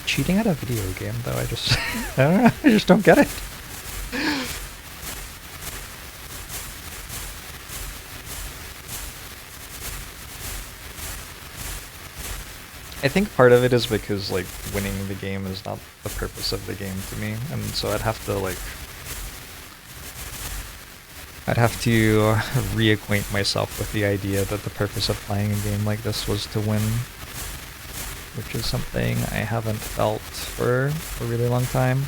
Cheating at a video game, though, I just I don't know, I just don't get it. I think part of it is because, like, winning the game is not the purpose of the game to me, and so I'd have to, like, reacquaint myself with the idea that the purpose of playing a game like this was to win, which is something I haven't felt for a really long time.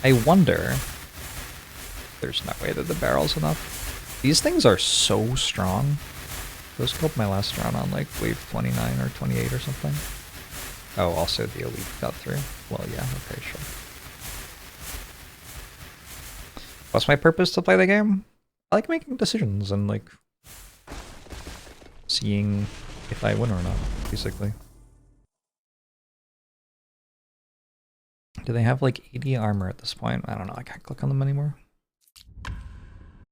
I wonder... There's no way that the barrel's enough. These things are so strong. Those killed my last round on, like, wave 29 or 28 or something. Oh, also the elite got through. Well, yeah, okay, sure. What's my purpose to play the game? I like making decisions and, like, seeing if I win or not, basically. Do they have, like, 80 armor at this point? I don't know, I can't click on them anymore.